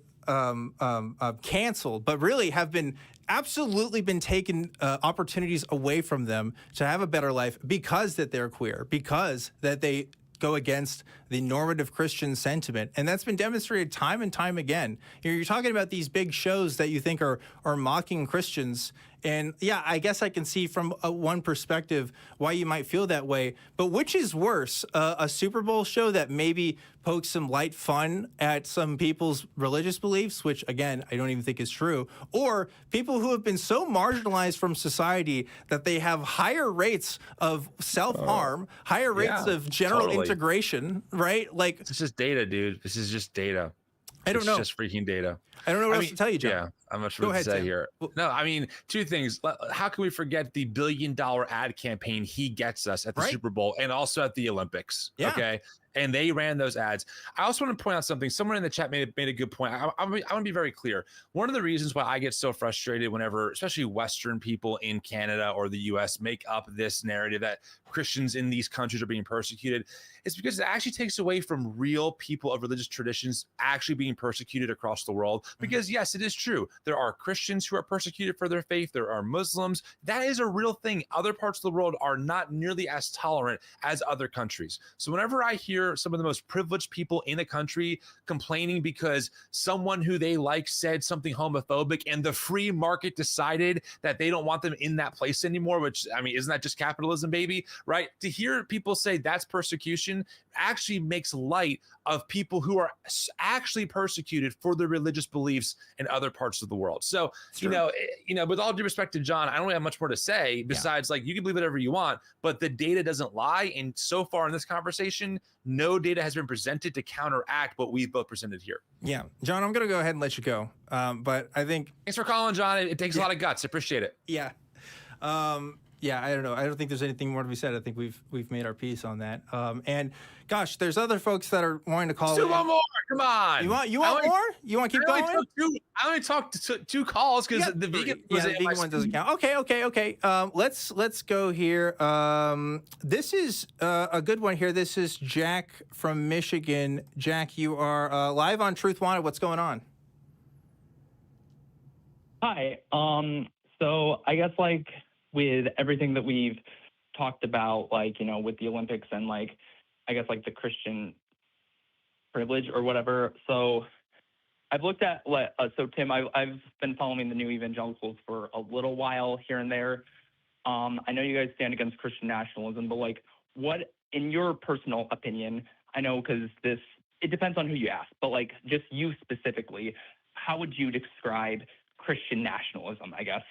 canceled, but really have been absolutely been taken opportunities away from them to have a better life because that they're queer, because that they go against the normative Christian sentiment. And that's been demonstrated time and time again. You're talking about these big shows that you think are mocking Christians. And yeah, I guess I can see from one perspective why you might feel that way. But which is worse, a Super Bowl show that maybe pokes some light fun at some people's religious beliefs, which again, I don't even think is true, or people who have been so marginalized from society that they have higher rates of self-harm, higher rates of general integration, right? Like, it's just data, dude. This is just data. I don't know. It's just freaking data. I don't know what else to tell you, John. Yeah, I'm not sure what to say here. No, I mean, two things. How can we forget the $1 billion ad campaign he gets us at the Super Bowl and also at the Olympics? Yeah. Okay. And they ran those ads. I also want to point out something. Someone in the chat made a good point. I want to be very clear. One of the reasons why I get so frustrated whenever, especially Western people in Canada or the US, make up this narrative that Christians in these countries are being persecuted, is because it actually takes away from real people of religious traditions actually being persecuted across the world. Because yes, it is true. There are Christians who are persecuted for their faith. There are Muslims. That is a real thing. Other parts of the world are not nearly as tolerant as other countries. So whenever I hear some of the most privileged people in the country complaining because someone who they like said something homophobic and the free market decided that they don't want them in that place anymore, which, I mean, isn't that just capitalism, baby? Right? To hear people say that's persecution actually makes light of people who are actually persecuted for their religious beliefs in other parts of the of the world. So, with all due respect to John, I don't really have much more to say besides like, you can believe whatever you want, but the data doesn't lie. And so far in this conversation, no data has been presented to counteract what we've both presented here. Yeah. John, I'm going to go ahead and let you go. But I think... Thanks for calling, John. It takes a lot of guts. I appreciate it. Yeah. I don't know. I don't think there's anything more to be said. I think we've made our piece on that. And gosh, there's other folks that are wanting to call. Still want more? Come on. You want more? You want to keep going? I only talked to two calls because the vegan one doesn't count. Okay. Let's go here. This is a good one here. This is Jack from Michigan. Jack, you are live on Truth Wanted. What's going on? Hi. So I guess like with everything that we've talked about, like, with the Olympics and like, I guess like the Christian privilege or whatever. So I've looked at, so Tim, I've been following the New Evangelicals for a little while here and there. I know you guys stand against Christian nationalism, but like, what, in your personal opinion, I know because it depends on who you ask, but like just you specifically, how would you describe Christian nationalism, I guess?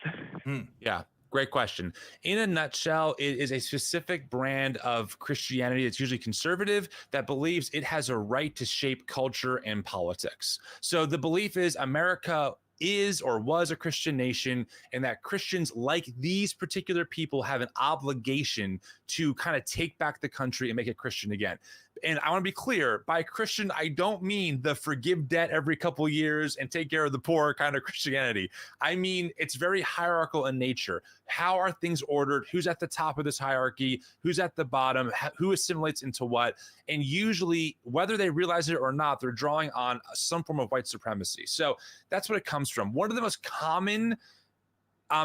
Yeah. Great question. In a nutshell, it is a specific brand of Christianity that's usually conservative that believes it has a right to shape culture and politics. So the belief is America is or was a Christian nation, and that Christians like these particular people have an obligation to kind of take back the country and make it Christian again. And I want to be clear, by Christian, I don't mean the forgive debt every couple years and take care of the poor kind of Christianity. I mean, it's very hierarchical in nature. How are things ordered? Who's at the top of this hierarchy? Who's at the bottom? Who assimilates into what? And usually, whether they realize it or not, they're drawing on some form of white supremacy. So that's what it comes from. One of the most common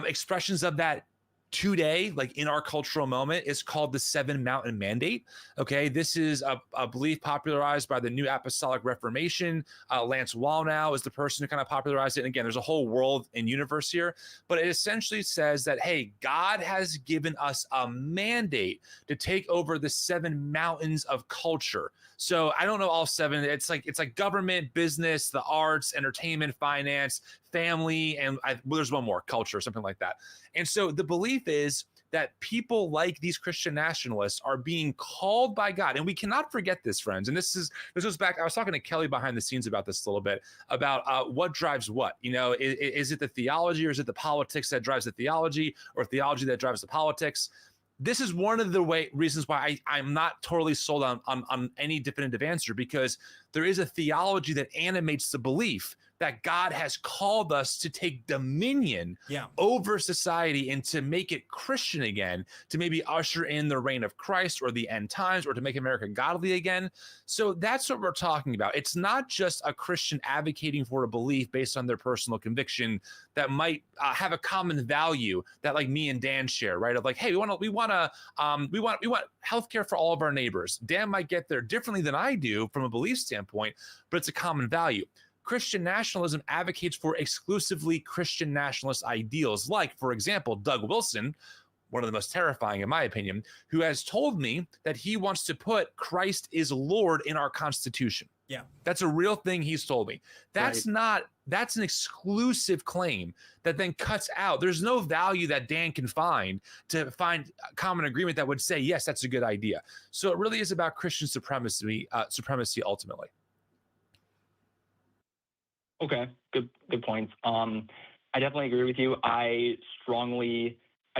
expressions of that today, like in our cultural moment, is called the Seven Mountain Mandate. Okay, this is a belief popularized by the New Apostolic Reformation. Lance Wallnau is the person who kind of popularized it. And again, there's a whole world and universe here, but it essentially says that, hey, God has given us a mandate to take over the 7 mountains of culture. So I don't know all 7. It's like government, business, the arts, entertainment, finance, family, and there's one more, culture, something like that. And so the belief is that people like these Christian nationalists are being called by God. And we cannot forget this, friends. And this goes back, I was talking to Kelly behind the scenes about this a little bit, about what drives what. Is it the theology, or is it the politics that drives the theology, or theology that drives the politics? This is one of the reasons why I'm not totally sold on any definitive answer, because there is a theology that animates the belief that God has called us to take dominion over society and to make it Christian again, to maybe usher in the reign of Christ or the end times, or to make America godly again. So that's what we're talking about. It's not just a Christian advocating for a belief based on their personal conviction that might have a common value that like me and Dan share, right? Of like, hey, we want healthcare for all of our neighbors. Dan might get there differently than I do from a belief standpoint, but it's a common value. Christian nationalism advocates for exclusively Christian nationalist ideals, like, for example, Doug Wilson, one of the most terrifying in my opinion, who has told me that he wants to put Christ is Lord in our Constitution. Yeah. That's a real thing he's told me. That's an exclusive claim that then cuts out. There's no value that Dan can find to find common agreement that would say, yes, that's a good idea. So it really is about Christian supremacy ultimately. Okay, good points. I definitely agree with you. I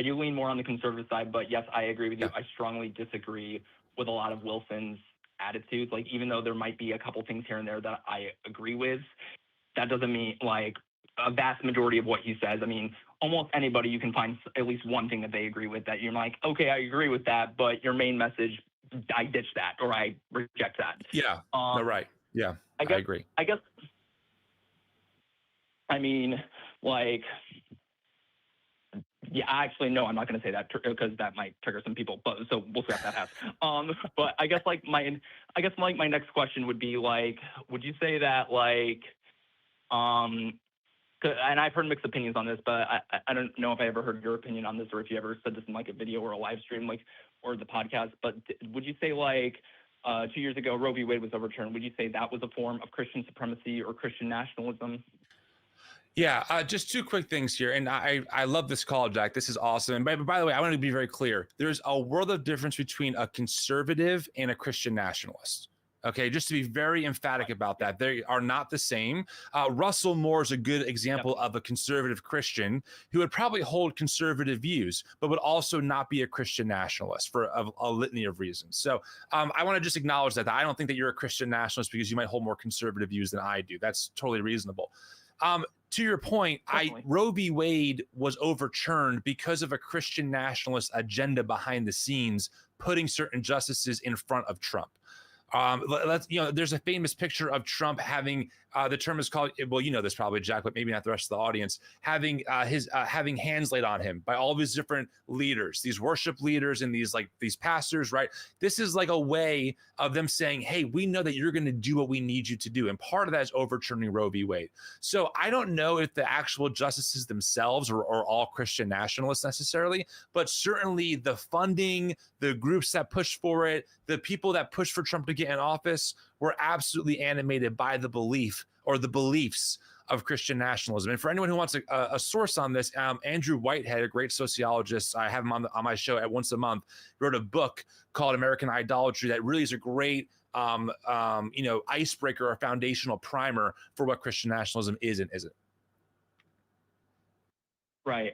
do lean more on the conservative side, but yes, I agree with you. I strongly disagree with a lot of Wilson's attitudes. Like, even though there might be a couple things here and there that I agree with, that doesn't mean like a vast majority of what he says. I mean, almost anybody, you can find at least one thing that they agree with that you're like, okay, I agree with that, but your main message, I ditch that, or I reject that. Yeah, no, right. Yeah, I agree. I mean, like, yeah, actually, no, I'm not going to say that because that might trigger some people. But so we'll see how that happens. But I guess like my next question would be like, would you say that like, and I've heard mixed opinions on this, but I don't know if I ever heard your opinion on this, or if you ever said this in like a video or a live stream, like, or the podcast. But would you say like 2 years ago, Roe v. Wade was overturned? Would you say that was a form of Christian supremacy or Christian nationalism? Yeah, just two quick things here. And I love this call, Jack. This is awesome. And by the way, I want to be very clear. There's a world of difference between a conservative and a Christian nationalist. Okay, just to be very emphatic about that. They are not the same. Russell Moore is a good example of a conservative Christian who would probably hold conservative views, but would also not be a Christian nationalist for a litany of reasons. So I want to just acknowledge that I don't think that you're a Christian nationalist because you might hold more conservative views than I do. That's totally reasonable. To your point, Roe v. Wade was overturned because of a Christian nationalist agenda behind the scenes, putting certain justices in front of Trump. There's a famous picture of Trump having the term is called, well, you know this probably, Jack, but maybe not the rest of the audience, having having hands laid on him by all of these different leaders, these worship leaders and these pastors, right? This is like a way of them saying, hey, we know that you're going to do what we need you to do. And part of that is overturning Roe v. Wade. So I don't know if the actual justices themselves are all Christian nationalists necessarily, but certainly the funding, the groups that push for it, the people that push for Trump to get in office were absolutely animated by the belief or the beliefs of Christian nationalism. And for anyone who wants a source on this, Andrew Whitehead, a great sociologist, I have him on my show at once a month, wrote a book called American Idolatry that really is a great icebreaker or foundational primer for what Christian nationalism is and isn't. Right.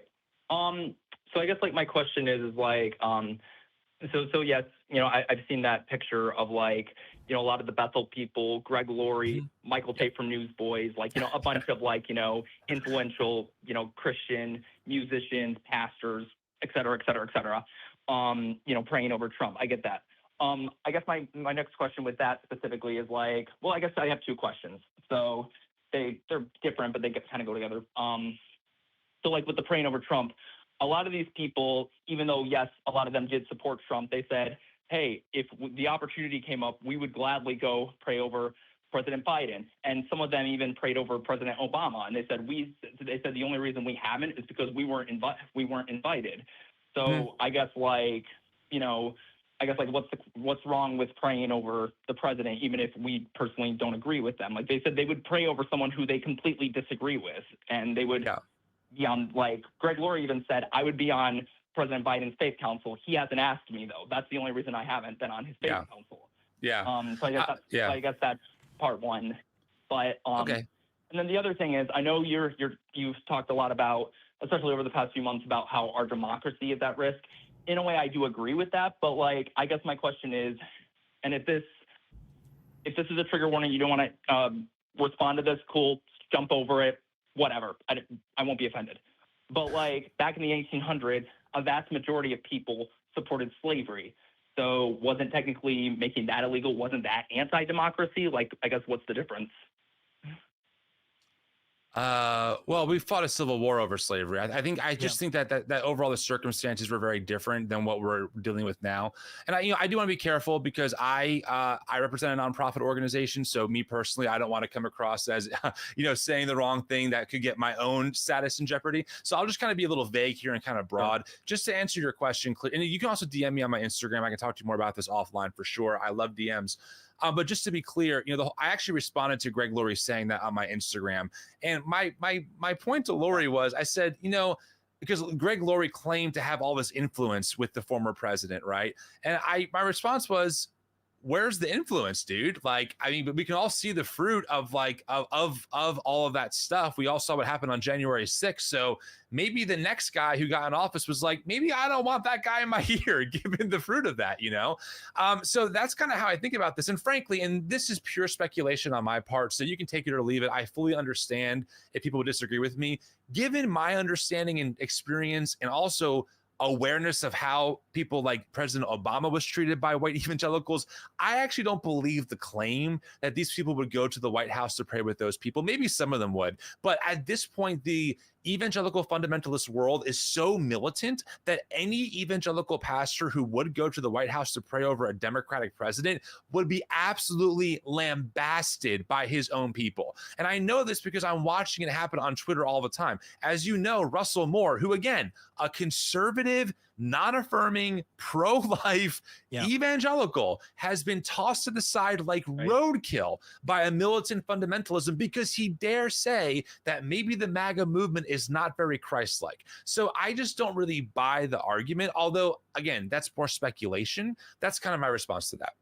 So I guess like my question is like, so yes, I've seen that picture of like, a lot of the Bethel people, Greg Laurie, Michael Tate from Newsboys, like, a bunch of like, influential, Christian musicians, pastors, et cetera, et cetera, et cetera, praying over Trump. I get that. I guess my next question with that specifically is like, well, I guess I have two questions. So they're different, but they kind of go together. So like with the praying over Trump, a lot of these people, even though, yes, a lot of them did support Trump, they said, hey, if the opportunity came up, we would gladly go pray over President Biden. And some of them even prayed over President Obama. And they said the only reason we haven't is because we weren't invited. So I guess like, what's wrong with praying over the president, even if we personally don't agree with them? Like they said they would pray over someone who they completely disagree with, and they would be on, like Greg Laurie even said, I would be on President Biden's faith council. He hasn't asked me though. That's the only reason I haven't been on his faith council. Yeah. So I guess that's part one. But okay. And then the other thing is, I know you've talked a lot about, especially over the past few months, about how our democracy is at risk. In a way, I do agree with that. But like, I guess my question is, and if this is a trigger warning, you don't want to respond to this, cool, jump over it, whatever. I won't be offended. But like back in the 1800s, a vast majority of people supported slavery. So wasn't technically making that illegal, wasn't that anti-democracy? Like, I guess what's the difference? Well, we fought a civil war over slavery. I just think that overall the circumstances were very different than what we're dealing with now. And I do want to be careful because I represent a nonprofit organization. So me personally, I don't want to come across as, saying the wrong thing that could get my own status in jeopardy. So I'll just kind of be a little vague here and kind of broad, just to answer your question. And you can also DM me on my Instagram. I can talk to you more about this offline for sure. I love DMs. But just to be clear, I actually responded to Greg Laurie saying that on my Instagram. And my point to Laurie was, I said, because Greg Laurie claimed to have all this influence with the former president, right? And my response was, where's the influence, dude? Like, I mean, but we can all see the fruit of all of that stuff. We all saw what happened on January 6th. So maybe the next guy who got in office was like, maybe I don't want that guy in my ear, given the fruit of that, So that's kind of how I think about this. And frankly, and this is pure speculation on my part, so you can take it or leave it. I fully understand if people would disagree with me. Given my understanding and experience, and also awareness of how people like President Obama was treated by white evangelicals, I actually don't believe the claim that these people would go to the White House to pray with those people. Maybe some of them would, but at this point, the evangelical fundamentalist world is so militant that any evangelical pastor who would go to the White House to pray over a Democratic president would be absolutely lambasted by his own people. And I know this because I'm watching it happen on Twitter all the time. As you know, Russell Moore, who again, a conservative non-affirming, pro-life evangelical has been tossed to the side like roadkill by a militant fundamentalism because he dare say that maybe the MAGA movement is not very Christ-like. So I just don't really buy the argument, although, again, that's more speculation. That's kind of my response to that.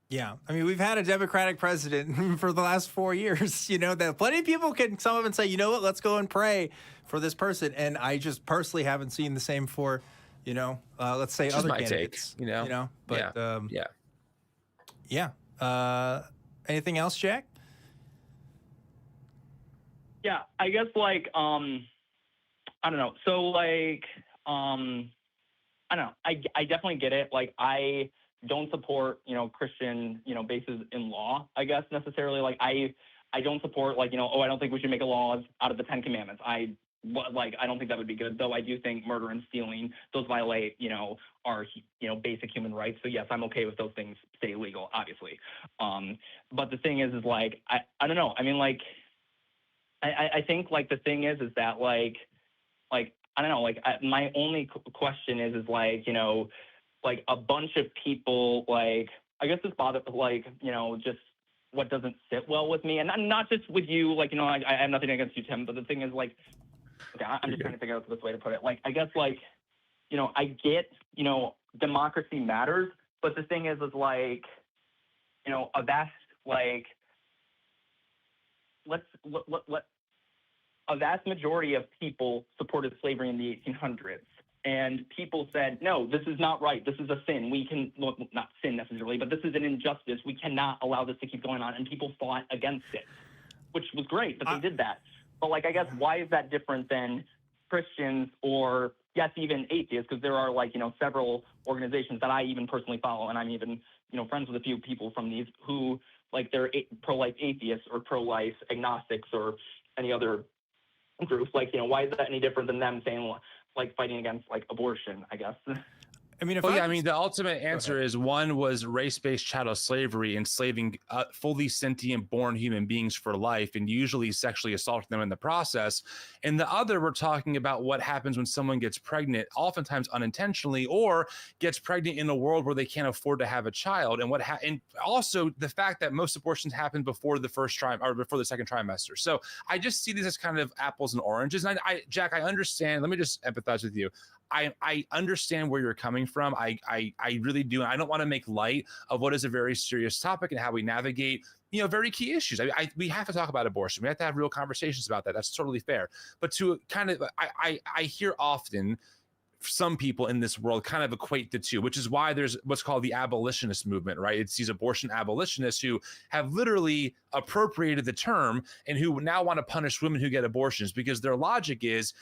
Yeah, I mean, we've had a Democratic president for the last 4 years, that plenty of people can come up and say, you know what, let's go and pray for this person. And I just personally haven't seen the same for, let's say other candidates, but anything else, Jack? Yeah, I guess I don't know. So I don't know. I definitely get it. I don't support, Christian, bases in law, I guess, necessarily. I don't support, I don't think we should make a laws out of the 10 Commandments. I don't think that would be good, though I do think murder and stealing, those violate, our, basic human rights. So yes, I'm okay with those things stay illegal, obviously. But the thing is I don't know. I mean, I think, the thing is that, I don't know, my only question is a bunch of people, I guess this bothers, just what doesn't sit well with me. And not just with you, I have nothing against you, Tim, but the thing is, okay, I'm just trying to figure out the best way to put it. I guess, I get, democracy matters, but the thing is a vast, a vast majority of people supported slavery in the 1800s. And people said, no, this is not right. This is a sin. We can, well, not sin necessarily, but this is an injustice. We cannot allow this to keep going on. And people fought against it, which was great, but they did that. But I guess, why is that different than Christians or, yes, even atheists? Because there are several organizations that I even personally follow. And I'm even, friends with a few people from these who they're pro-life atheists or pro-life agnostics or any other groups. Why is that any different than them saying, fighting against abortion, I guess? I mean, the ultimate answer is one was race-based chattel slavery, enslaving fully sentient born human beings for life and usually sexually assaulting them in the process. And the other, we're talking about what happens when someone gets pregnant, oftentimes unintentionally, or gets pregnant in a world where they can't afford to have a child. And and also the fact that most abortions happen before the first or before the second trimester. So I just see these as kind of apples and oranges. And Jack, I understand. Let me just empathize with you. I understand where you're coming from. I really do. And I don't want to make light of what is a very serious topic and how we navigate, very key issues. We have to talk about abortion. We have to have real conversations about that. That's totally fair. But to kind of, I hear often some people in this world kind of equate the two, which is why there's what's called the abolitionist movement, right? It's these abortion abolitionists who have literally appropriated the term and who now want to punish women who get abortions because their logic is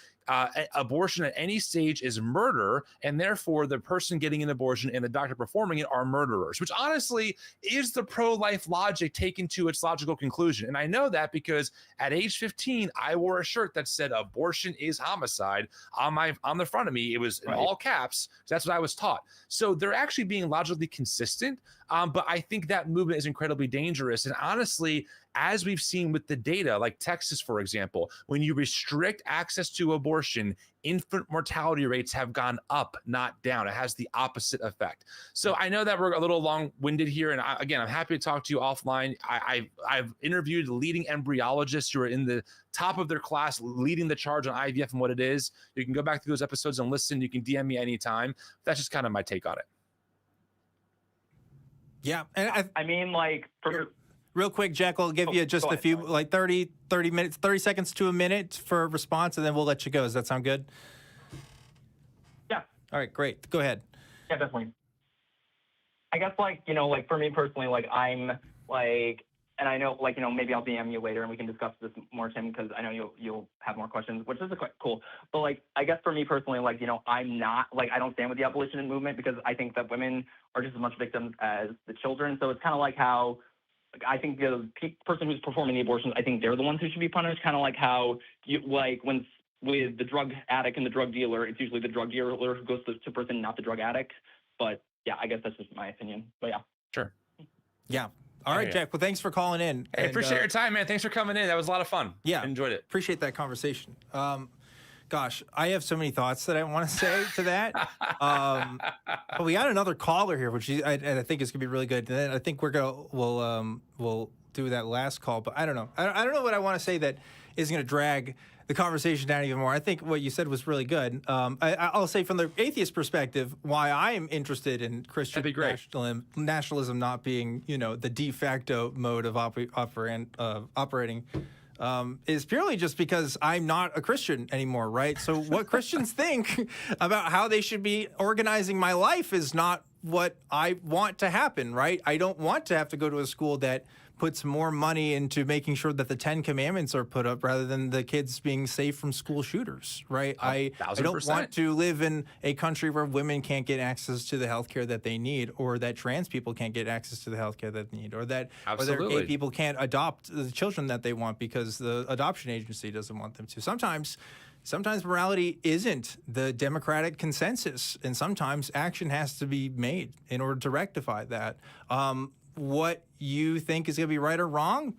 abortion at any stage is murder, and therefore the person getting an abortion and the doctor performing it are murderers, which honestly is the pro-life logic taken to its logical conclusion. And I know that because at age 15, I wore a shirt that said abortion is homicide on the front of me. It was in all caps. That's what I was taught. So they're actually being logically consistent. But I think that movement is incredibly dangerous. And honestly, as we've seen with the data, like Texas, for example, when you restrict access to abortion, infant mortality rates have gone up, not down. It has the opposite effect. So I know that we're a little long-winded here. And again, I'm happy to talk to you offline. I've interviewed leading embryologists who are in the top of their class, leading the charge on IVF and what it is. You can go back to those episodes and listen. You can DM me anytime. That's just kind of my take on it. Yeah. And I mean, real quick, Jack, I'll give you just a few, 30 minutes, 30 seconds to a minute for a response, and then we'll let you go. Does that sound good? Yeah. All right, great. Go ahead. Yeah, definitely. I guess, for me personally, I'm, and I know, maybe I'll DM you later and we can discuss this more, Tim, because I know you'll have more questions, which is quite cool. But, I guess for me personally, I'm not, I don't stand with the abolitionist movement because I think that women are just as much victims as the children. So it's kind of like how, I think the person who's performing the abortions, I think they're the ones who should be punished. Kind of like how you when with the drug addict and the drug dealer, it's usually the drug dealer who goes to prison, not the drug addict. But yeah, I guess that's just my opinion. But yeah, sure. Yeah. All right, Jack. Well, thanks for calling in. Hey, appreciate your time, man. Thanks for coming in. That was a lot of fun. Yeah, enjoyed it. Appreciate that conversation. Gosh, I have so many thoughts that I want to say to that. But we got another caller here, which I think is gonna be really good. And then I think we'll do that last call. But I don't know. I don't know what I want to say that is gonna drag the conversation down even more. I think what you said was really good. I'll say from the atheist perspective, why I am interested in Christian nationalism not being, the de facto mode of operating. Is purely just because I'm not a Christian anymore, right? So what Christians think about how they should be organizing my life is not what I want to happen, right? I don't want to have to go to a school that puts more money into making sure that the 10 commandments are put up rather than the kids being safe from school shooters, right? I don't want to live in a country where women can't get access to the healthcare that they need, or that trans people can't get access to the healthcare that they need, or that gay people can't adopt the children that they want because the adoption agency doesn't want them to. Sometimes morality isn't the democratic consensus, and sometimes action has to be made in order to rectify that. What you think is going to be right or wrong,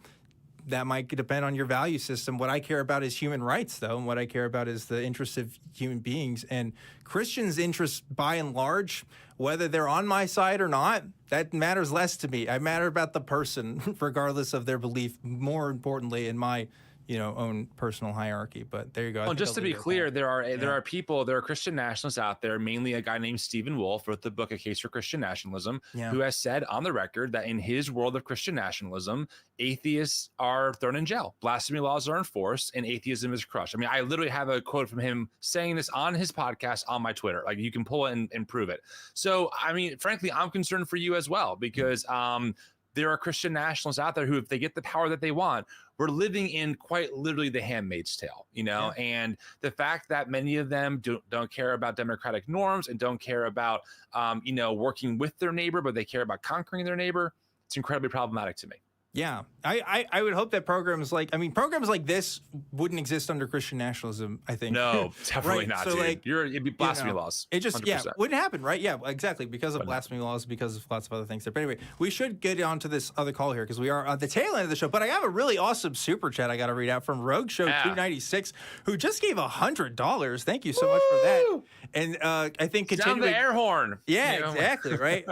that might depend on your value system. What I care about is human rights, though, and what I care about is the interests of human beings. And Christians' interests, by and large, whether they're on my side or not, that matters less to me. I matter about the person, regardless of their belief, more importantly in my own personal hierarchy. But there you go. Well, just to be clear, there are Christian nationalists out there, mainly a guy named Stephen Wolfe wrote the book A Case for Christian Nationalism, who has said on the record that in his world of Christian nationalism, atheists are thrown in jail, blasphemy laws are enforced, and atheism is crushed. I mean, I literally have a quote from him saying this on his podcast on my Twitter. Like, you can pull it and prove it. So, I mean, frankly, I'm concerned for you as well, because there are Christian nationalists out there who, if they get the power that they want, we're living in quite literally the Handmaid's Tale, and the fact that many of them don't care about democratic norms and don't care about, working with their neighbor, but they care about conquering their neighbor, it's incredibly problematic to me. Yeah, I would hope that programs like this wouldn't exist under Christian nationalism, I think. No, definitely not, so dude. It'd be blasphemy laws. It just, 100%. Wouldn't happen, right? Yeah, exactly, because of blasphemy laws, because of lots of other things there. But anyway, we should get on to this other call here, because we are at the tail end of the show. But I have a really awesome super chat I got to read out from Rogue Show 296, who just gave $100. Thank you so much for that. And I think sound the air horn. Yeah, exactly, right?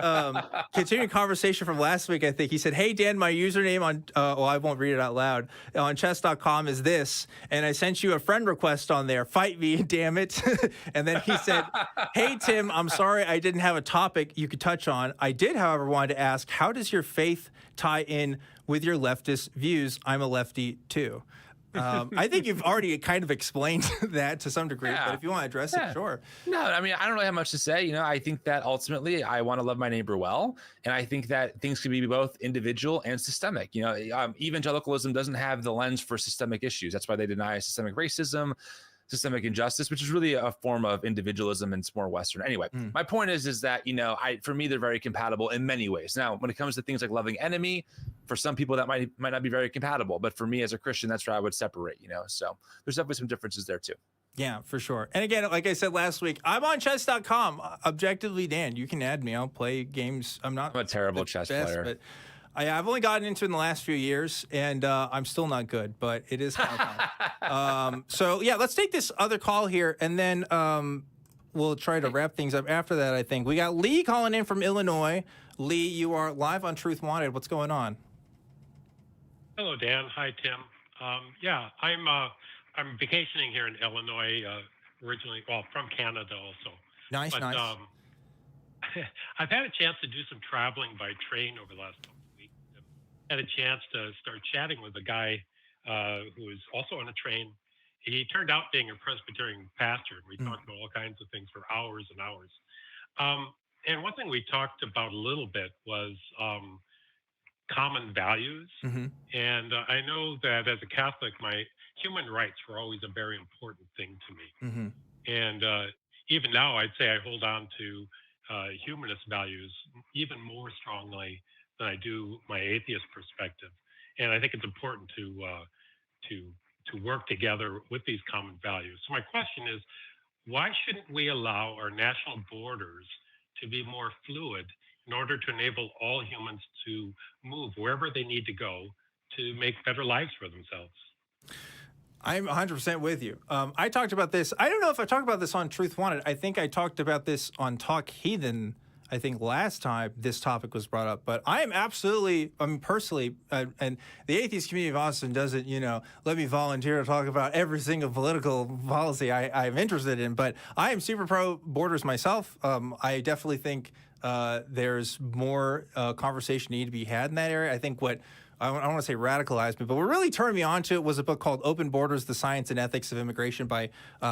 Continuing conversation from last week, I think he said, "Hey, Dan, my username on I won't read it out loud, on chess.com is this, and I sent you a friend request on there. Fight me, damn it." And then he said, "Hey, Tim, I'm sorry I didn't have a topic you could touch on. I did, however, want to ask, how does your faith tie in with your leftist views? I'm a lefty too." I think you've already kind of explained that to some degree, but if you want to address it, sure. No, I mean, I don't really have much to say. I think that ultimately I want to love my neighbor well. And I think that things can be both individual and systemic. Evangelicalism doesn't have the lens for systemic issues. That's why they deny systemic racism, systemic injustice, which is really a form of individualism, and it's more Western. Anyway, my point is that, for me, they're very compatible in many ways. Now, when it comes to things like loving enemy, for some people that might not be very compatible, but for me as a Christian, that's where I would separate, so there's definitely some differences there too. Yeah, for sure. And again, like I said last week, I'm on chess.com, ObjectivelyDan. You can add me. I'll play games. I'm a terrible chess player. But I've only gotten into it in the last few years, and I'm still not good, but it is kind of fun. So, yeah, let's take this other call here, and then we'll try to wrap things up after that, I think. We got Lee calling in from Illinois. Lee, you are live on Truth Wanted. What's going on? Hello, Dan. Hi, Tim. I'm vacationing here in Illinois, originally, from Canada also. Nice. I've had a chance to do some traveling by train over the last couple of weeks. Had a chance to start chatting with a guy who is also on a train. He turned out being a Presbyterian pastor, and we talked about all kinds of things for hours and hours. And one thing we talked about a little bit was common values. And I know that as a Catholic, my human rights were always a very important thing to me. And even now, I'd say I hold on to humanist values even more strongly than I do my atheist perspective. And I think it's important to work together with these common values. So my question is, why shouldn't we allow our national borders to be more fluid in order to enable all humans to move wherever they need to go to make better lives for themselves? I'm 100% with you. I talked about this. I don't know if I talked about this on Truth Wanted. I think I talked about this on Talk Heathen. I think last time this topic was brought up, but I am absolutely, I mean, personally, and the atheist community of Austin doesn't, let me volunteer to talk about every single political policy I'm interested in, but I am super pro borders myself. I definitely think there's more conversation need to be had in that area. I think what I don't want to say radicalized me, but what really turned me on to it was a book called Open Borders, The Science and Ethics of Immigration by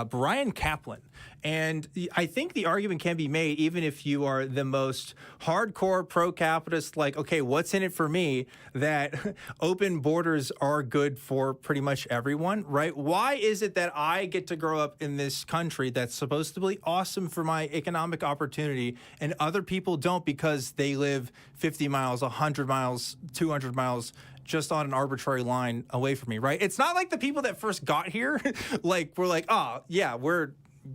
Brian Kaplan. And I think the argument can be made, even if you are the most hardcore pro-capitalist, like, okay, what's in it for me, that open borders are good for pretty much everyone, right? Why is it that I get to grow up in this country that's supposed to be awesome for my economic opportunity and other people don't because they live 50 miles, 100 miles, 200 miles just on an arbitrary line away from me, right? It's not like the people that first got here, like, we're like, oh, yeah,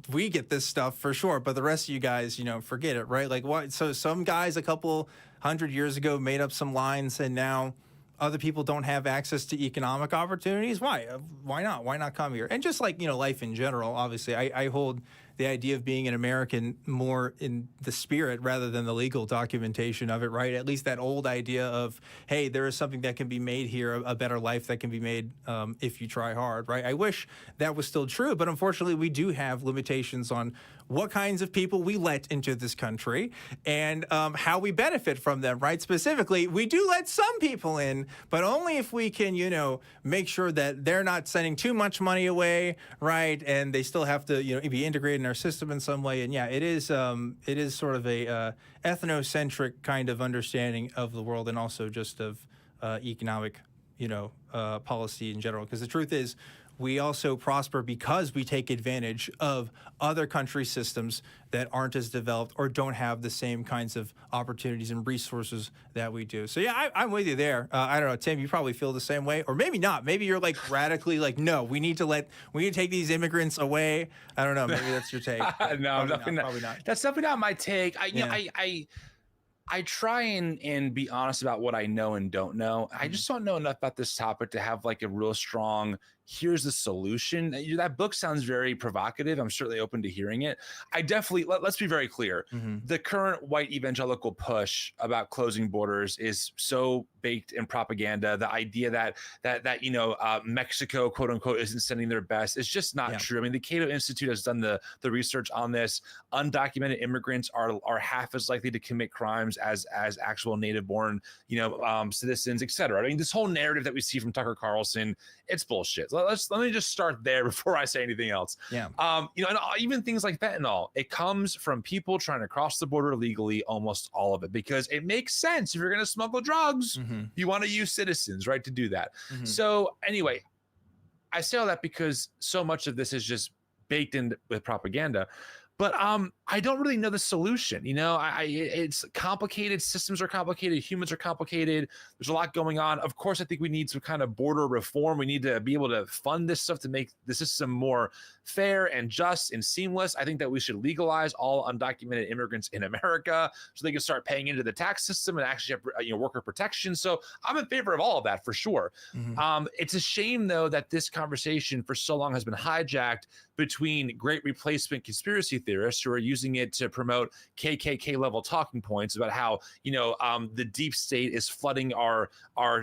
we get this stuff for sure, but the rest of you guys, forget it, right? Like, what? So some guys a couple hundred years ago made up some lines, and now other people don't have access to economic opportunities. Why? Why not? Why not come here? And just like, life in general, obviously, I hold the idea of being an American more in the spirit rather than the legal documentation of it, right? At least that old idea of, hey, there is something that can be made here, a better life that can be made if you try hard, right? I wish that was still true, but unfortunately, we do have limitations on what kinds of people we let into this country and how we benefit from them, right? Specifically, we do let some people in, but only if we can, make sure that they're not sending too much money away, right? And they still have to, be integrated in our system in some way. And yeah, it is sort of a ethnocentric kind of understanding of the world and also just of economic, policy in general. Because the truth is, we also prosper because we take advantage of other country systems that aren't as developed or don't have the same kinds of opportunities and resources that we do. So yeah, I'm with you there. I don't know, Tim, you probably feel the same way, or maybe not. Maybe you're like radically like, no, we need to take these immigrants away. I don't know. Maybe that's your take. No, probably not. That's definitely not my take. I try and be honest about what I know and don't know. I just don't know enough about this topic to have like a real strong, here's the solution. That book sounds very provocative. I'm certainly open to hearing it. I definitely, let's be very clear. The current white evangelical push about closing borders is so baked in propaganda. The idea that Mexico, quote unquote, isn't sending their best is just not true. I mean, the Cato Institute has done the research on this. Undocumented immigrants are half as likely to commit crimes as actual native born, citizens, et cetera. I mean, this whole narrative that we see from Tucker Carlson, it's bullshit. Let me just start there before I say anything else. Yeah. And even things like fentanyl, it comes from people trying to cross the border legally, almost all of it, because it makes sense. If you're going to smuggle drugs, you want to use citizens, right, to do that. So anyway, I say all that because so much of this is just baked in with propaganda. But I don't really know the solution. It's complicated. Systems are complicated. Humans are complicated. There's a lot going on. Of course, I think we need some kind of border reform. We need to be able to fund this stuff to make the system more fair and just and seamless. I think that we should legalize all undocumented immigrants in America so they can start paying into the tax system and actually have worker protection. So I'm in favor of all of that for sure. It's a shame, though, that this conversation for so long has been hijacked between great replacement conspiracy theorists who are using it to promote KKK level talking points about how, the deep state is flooding our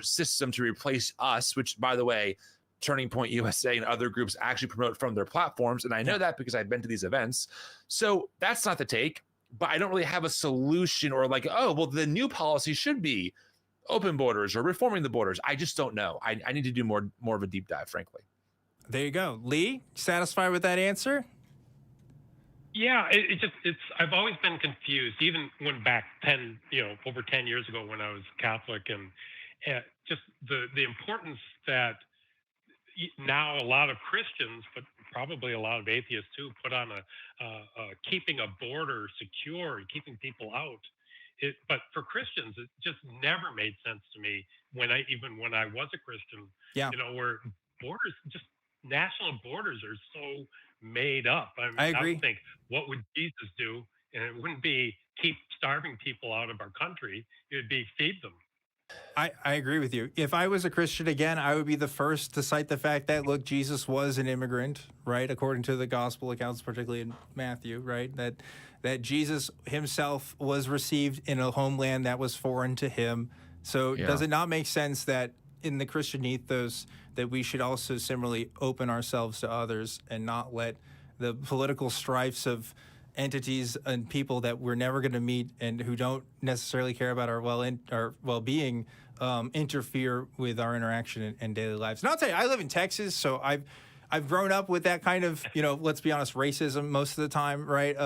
system to replace us, which, by the way, Turning Point USA and other groups actually promote from their platforms. And I know that because I've been to these events. So that's not the take, but I don't really have a solution or like, oh, well, the new policy should be open borders or reforming the borders. I just don't know. I need to do more of a deep dive, frankly. There you go. Lee, satisfied with that answer? Yeah, I've always been confused, even when back over 10 years ago when I was Catholic, and just the importance that now a lot of Christians, but probably a lot of atheists too, put on keeping a border secure, keeping people out. But for Christians, it just never made sense to me when I was a Christian. Yeah. Where borders, just national borders, are so made up. I agree. I would think, what would Jesus do? And it wouldn't be keep starving people out of our country. It would be feed them. I agree with you. If I was a Christian again, I would be the first to cite the fact that, look, Jesus was an immigrant, right? According to the gospel accounts, particularly in Matthew, right? That Jesus himself was received in a homeland that was foreign to him. So does it not make sense that in the Christian ethos that we should also similarly open ourselves to others and not let the political strifes of entities and people that we're never going to meet and who don't necessarily care about our well-being interfere with our interaction in daily lives? And I'll tell you, I live in Texas, so I've grown up with that kind of, let's be honest, racism most of the time, right?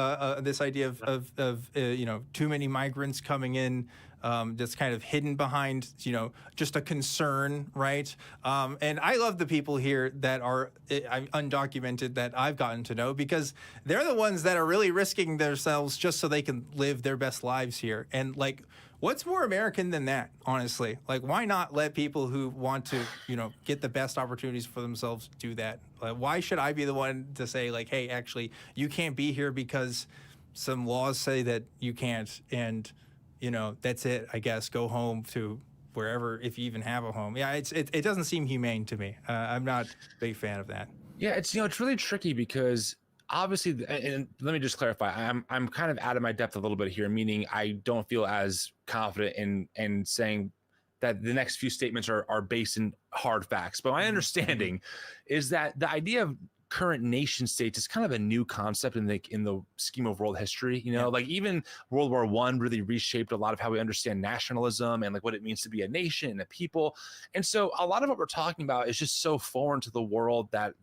This idea of too many migrants coming in, that's kind of hidden behind, just a concern, right? And I love the people here that are undocumented that I've gotten to know, because they're the ones that are really risking themselves just so they can live their best lives here. And like, what's more American than that, honestly? Like, why not let people who want to, get the best opportunities for themselves do that? Why should I be the one to say, like, hey, actually, you can't be here because some laws say that you can't, and that's it, I guess. Go home to wherever, if you even have a home. Yeah, it doesn't seem humane to me. I'm not a big fan of that. Yeah, it's really tricky because obviously, and let me just clarify, I'm kind of out of my depth a little bit here, meaning I don't feel as confident in saying that the next few statements are based in hard facts. But my understanding is that the idea of current nation states is kind of a new concept in the scheme of world history. Like even World War I really reshaped a lot of how we understand nationalism and like what it means to be a nation and a people. And so a lot of what we're talking about is just so foreign to the world that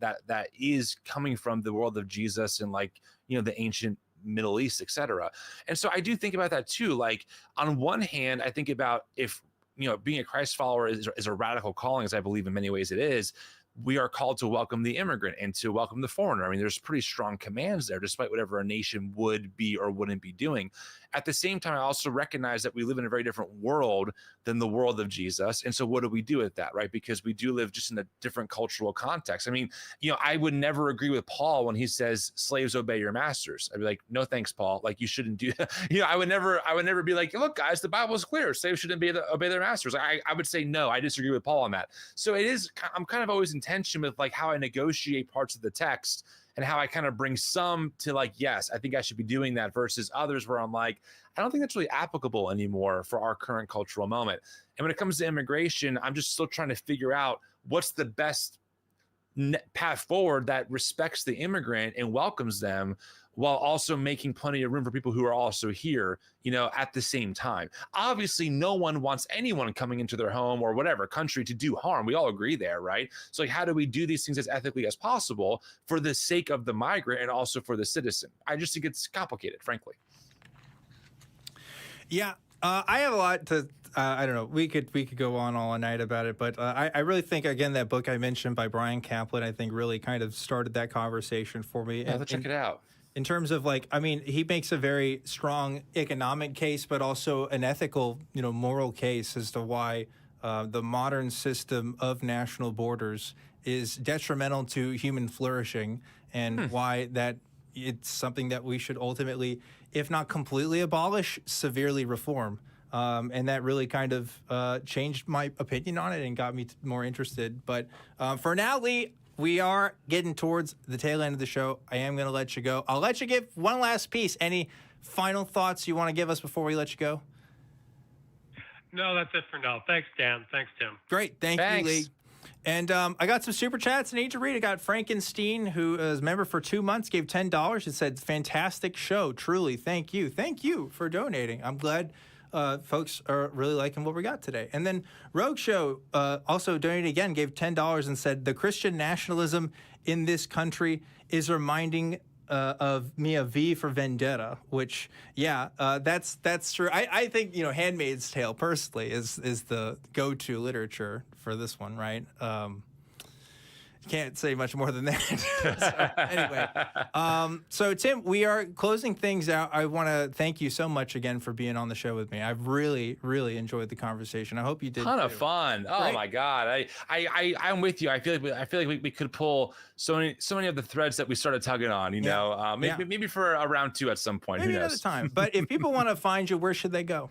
is coming from the world of Jesus and like, the ancient Middle East, etc. And so I do think about that too. Like on one hand, I think about if, being a Christ follower is a radical calling, as I believe in many ways it is, we are called to welcome the immigrant and to welcome the foreigner. I mean, there's pretty strong commands there, despite whatever a nation would be or wouldn't be doing. At the same time, I also recognize that we live in a very different world than the world of Jesus. And so what do we do with that, right? Because we do live just in a different cultural context. I mean, I would never agree with Paul when he says slaves obey your masters. I'd be like, no, thanks, Paul. Like you shouldn't do that. I would never be like, look, guys, the Bible is clear. Slaves shouldn't obey their masters. I would say, no, I disagree with Paul on that. So I'm kind of always in tension with like how I negotiate parts of the text and how I kind of bring some to like, yes, I think I should be doing that versus others where I'm like, I don't think that's really applicable anymore for our current cultural moment. And when it comes to immigration, I'm just still trying to figure out what's the best path forward that respects the immigrant and welcomes them while also making plenty of room for people who are also here, at the same time. Obviously, no one wants anyone coming into their home or whatever country to do harm. We all agree there, right? So like, how do we do these things as ethically as possible for the sake of the migrant and also for the citizen? I just think it's complicated, frankly. Yeah, I have a lot to. I don't know. We could go on all night about it, but I really think, again, that book I mentioned by Brian Kaplan, I think really kind of started that conversation for me. Yeah, let's check it out. In terms of like, I mean, he makes a very strong economic case, but also an ethical, moral case as to why the modern system of national borders is detrimental to human flourishing, and why that it's something that we should ultimately, if not completely abolish, severely reform. And that really kind of changed my opinion on it and got me more interested. But for now, Lee, we are getting towards the tail end of the show. I am going to let you go. I'll let you give one last piece. Any final thoughts you want to give us before we let you go? No, that's it for now. Thanks, Dan. Thanks, Tim. Great. Thanks. You, Lee. And I got some super chats I need to read. I got Frankenstein, who is a member for 2 months, gave $10. It said, fantastic show. Truly. Thank you. Thank you for donating. I'm glad folks are really liking what we got today. And then Rogue Show also donated again, gave $10 and said, the Christian nationalism in this country is reminding of me of V for Vendetta, which, that's true. I think, Handmaid's Tale personally is the go-to literature for this one, right? Can't say much more than that. So, anyway, so Tim, we are closing things out. I want to thank you so much again for being on the show with me. I've really, really enjoyed the conversation. I hope you did. Ton of fun. Oh Right? My God, I'm with you. I feel like we could pull so many of the threads that we started tugging on. Maybe for a round two at some point. Maybe Who knows? another time. But if people want to find you, where should they go?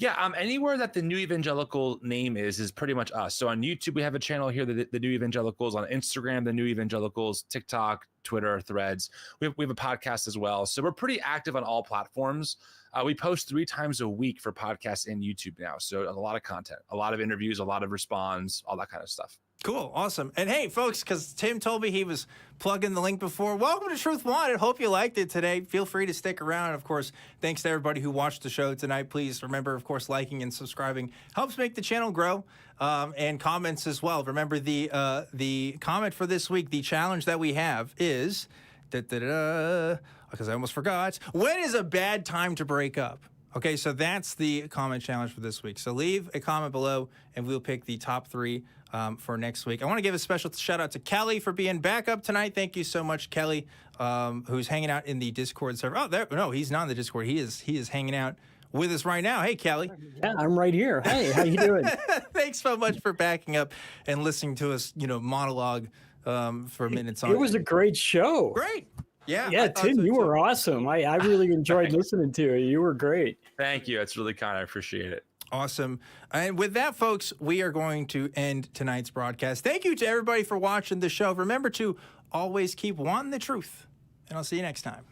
Yeah, anywhere that the New Evangelical name is pretty much us. So on YouTube, we have a channel here, the New Evangelicals. On Instagram, the New Evangelicals. TikTok, Twitter, Threads. We have a podcast as well. So we're pretty active on all platforms. We post 3 times a week for podcasts and YouTube now. So a lot of content, a lot of interviews, a lot of response, all that kind of stuff. Cool. Awesome. And hey, folks, because Tim told me he was plugging the link before, welcome to Truth Wanted. Hope you liked it today. Feel free to stick around. And of course, thanks to everybody who watched the show tonight. Please remember, of course, liking and subscribing helps make the channel grow, and comments as well. Remember the comment for this week, the challenge that we have is, because I almost forgot, when is a bad time to break up? Okay, so that's the comment challenge for this week. So leave a comment below, and we'll pick the top 3 for next week. I want to give a special shout out to Kelly for being back up tonight. Thank you so much, Kelly, who's hanging out in the Discord server. Oh, no, he's not in the Discord. He is hanging out with us right now. Hey, Kelly. Yeah, I'm right here. Hey, how you doing? Thanks so much for backing up and listening to us, monologue for minutes on. It was a great show. Great. Yeah. Yeah, Tim, so you too. were awesome. I really enjoyed listening to it. You were great. Thank you. It's really kind. I appreciate it. Awesome. And with that, folks, we are going to end tonight's broadcast. Thank you to everybody for watching the show. Remember to always keep wanting the truth. And I'll see you next time.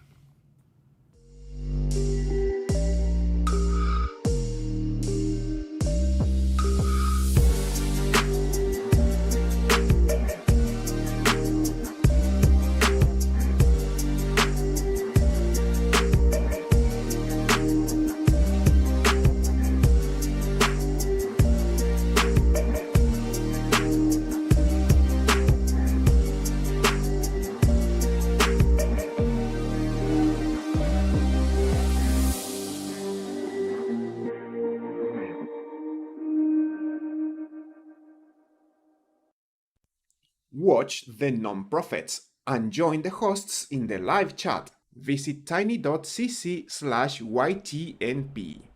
Watch the non-profits and join the hosts in the live chat. Visit tiny.cc/ytnp.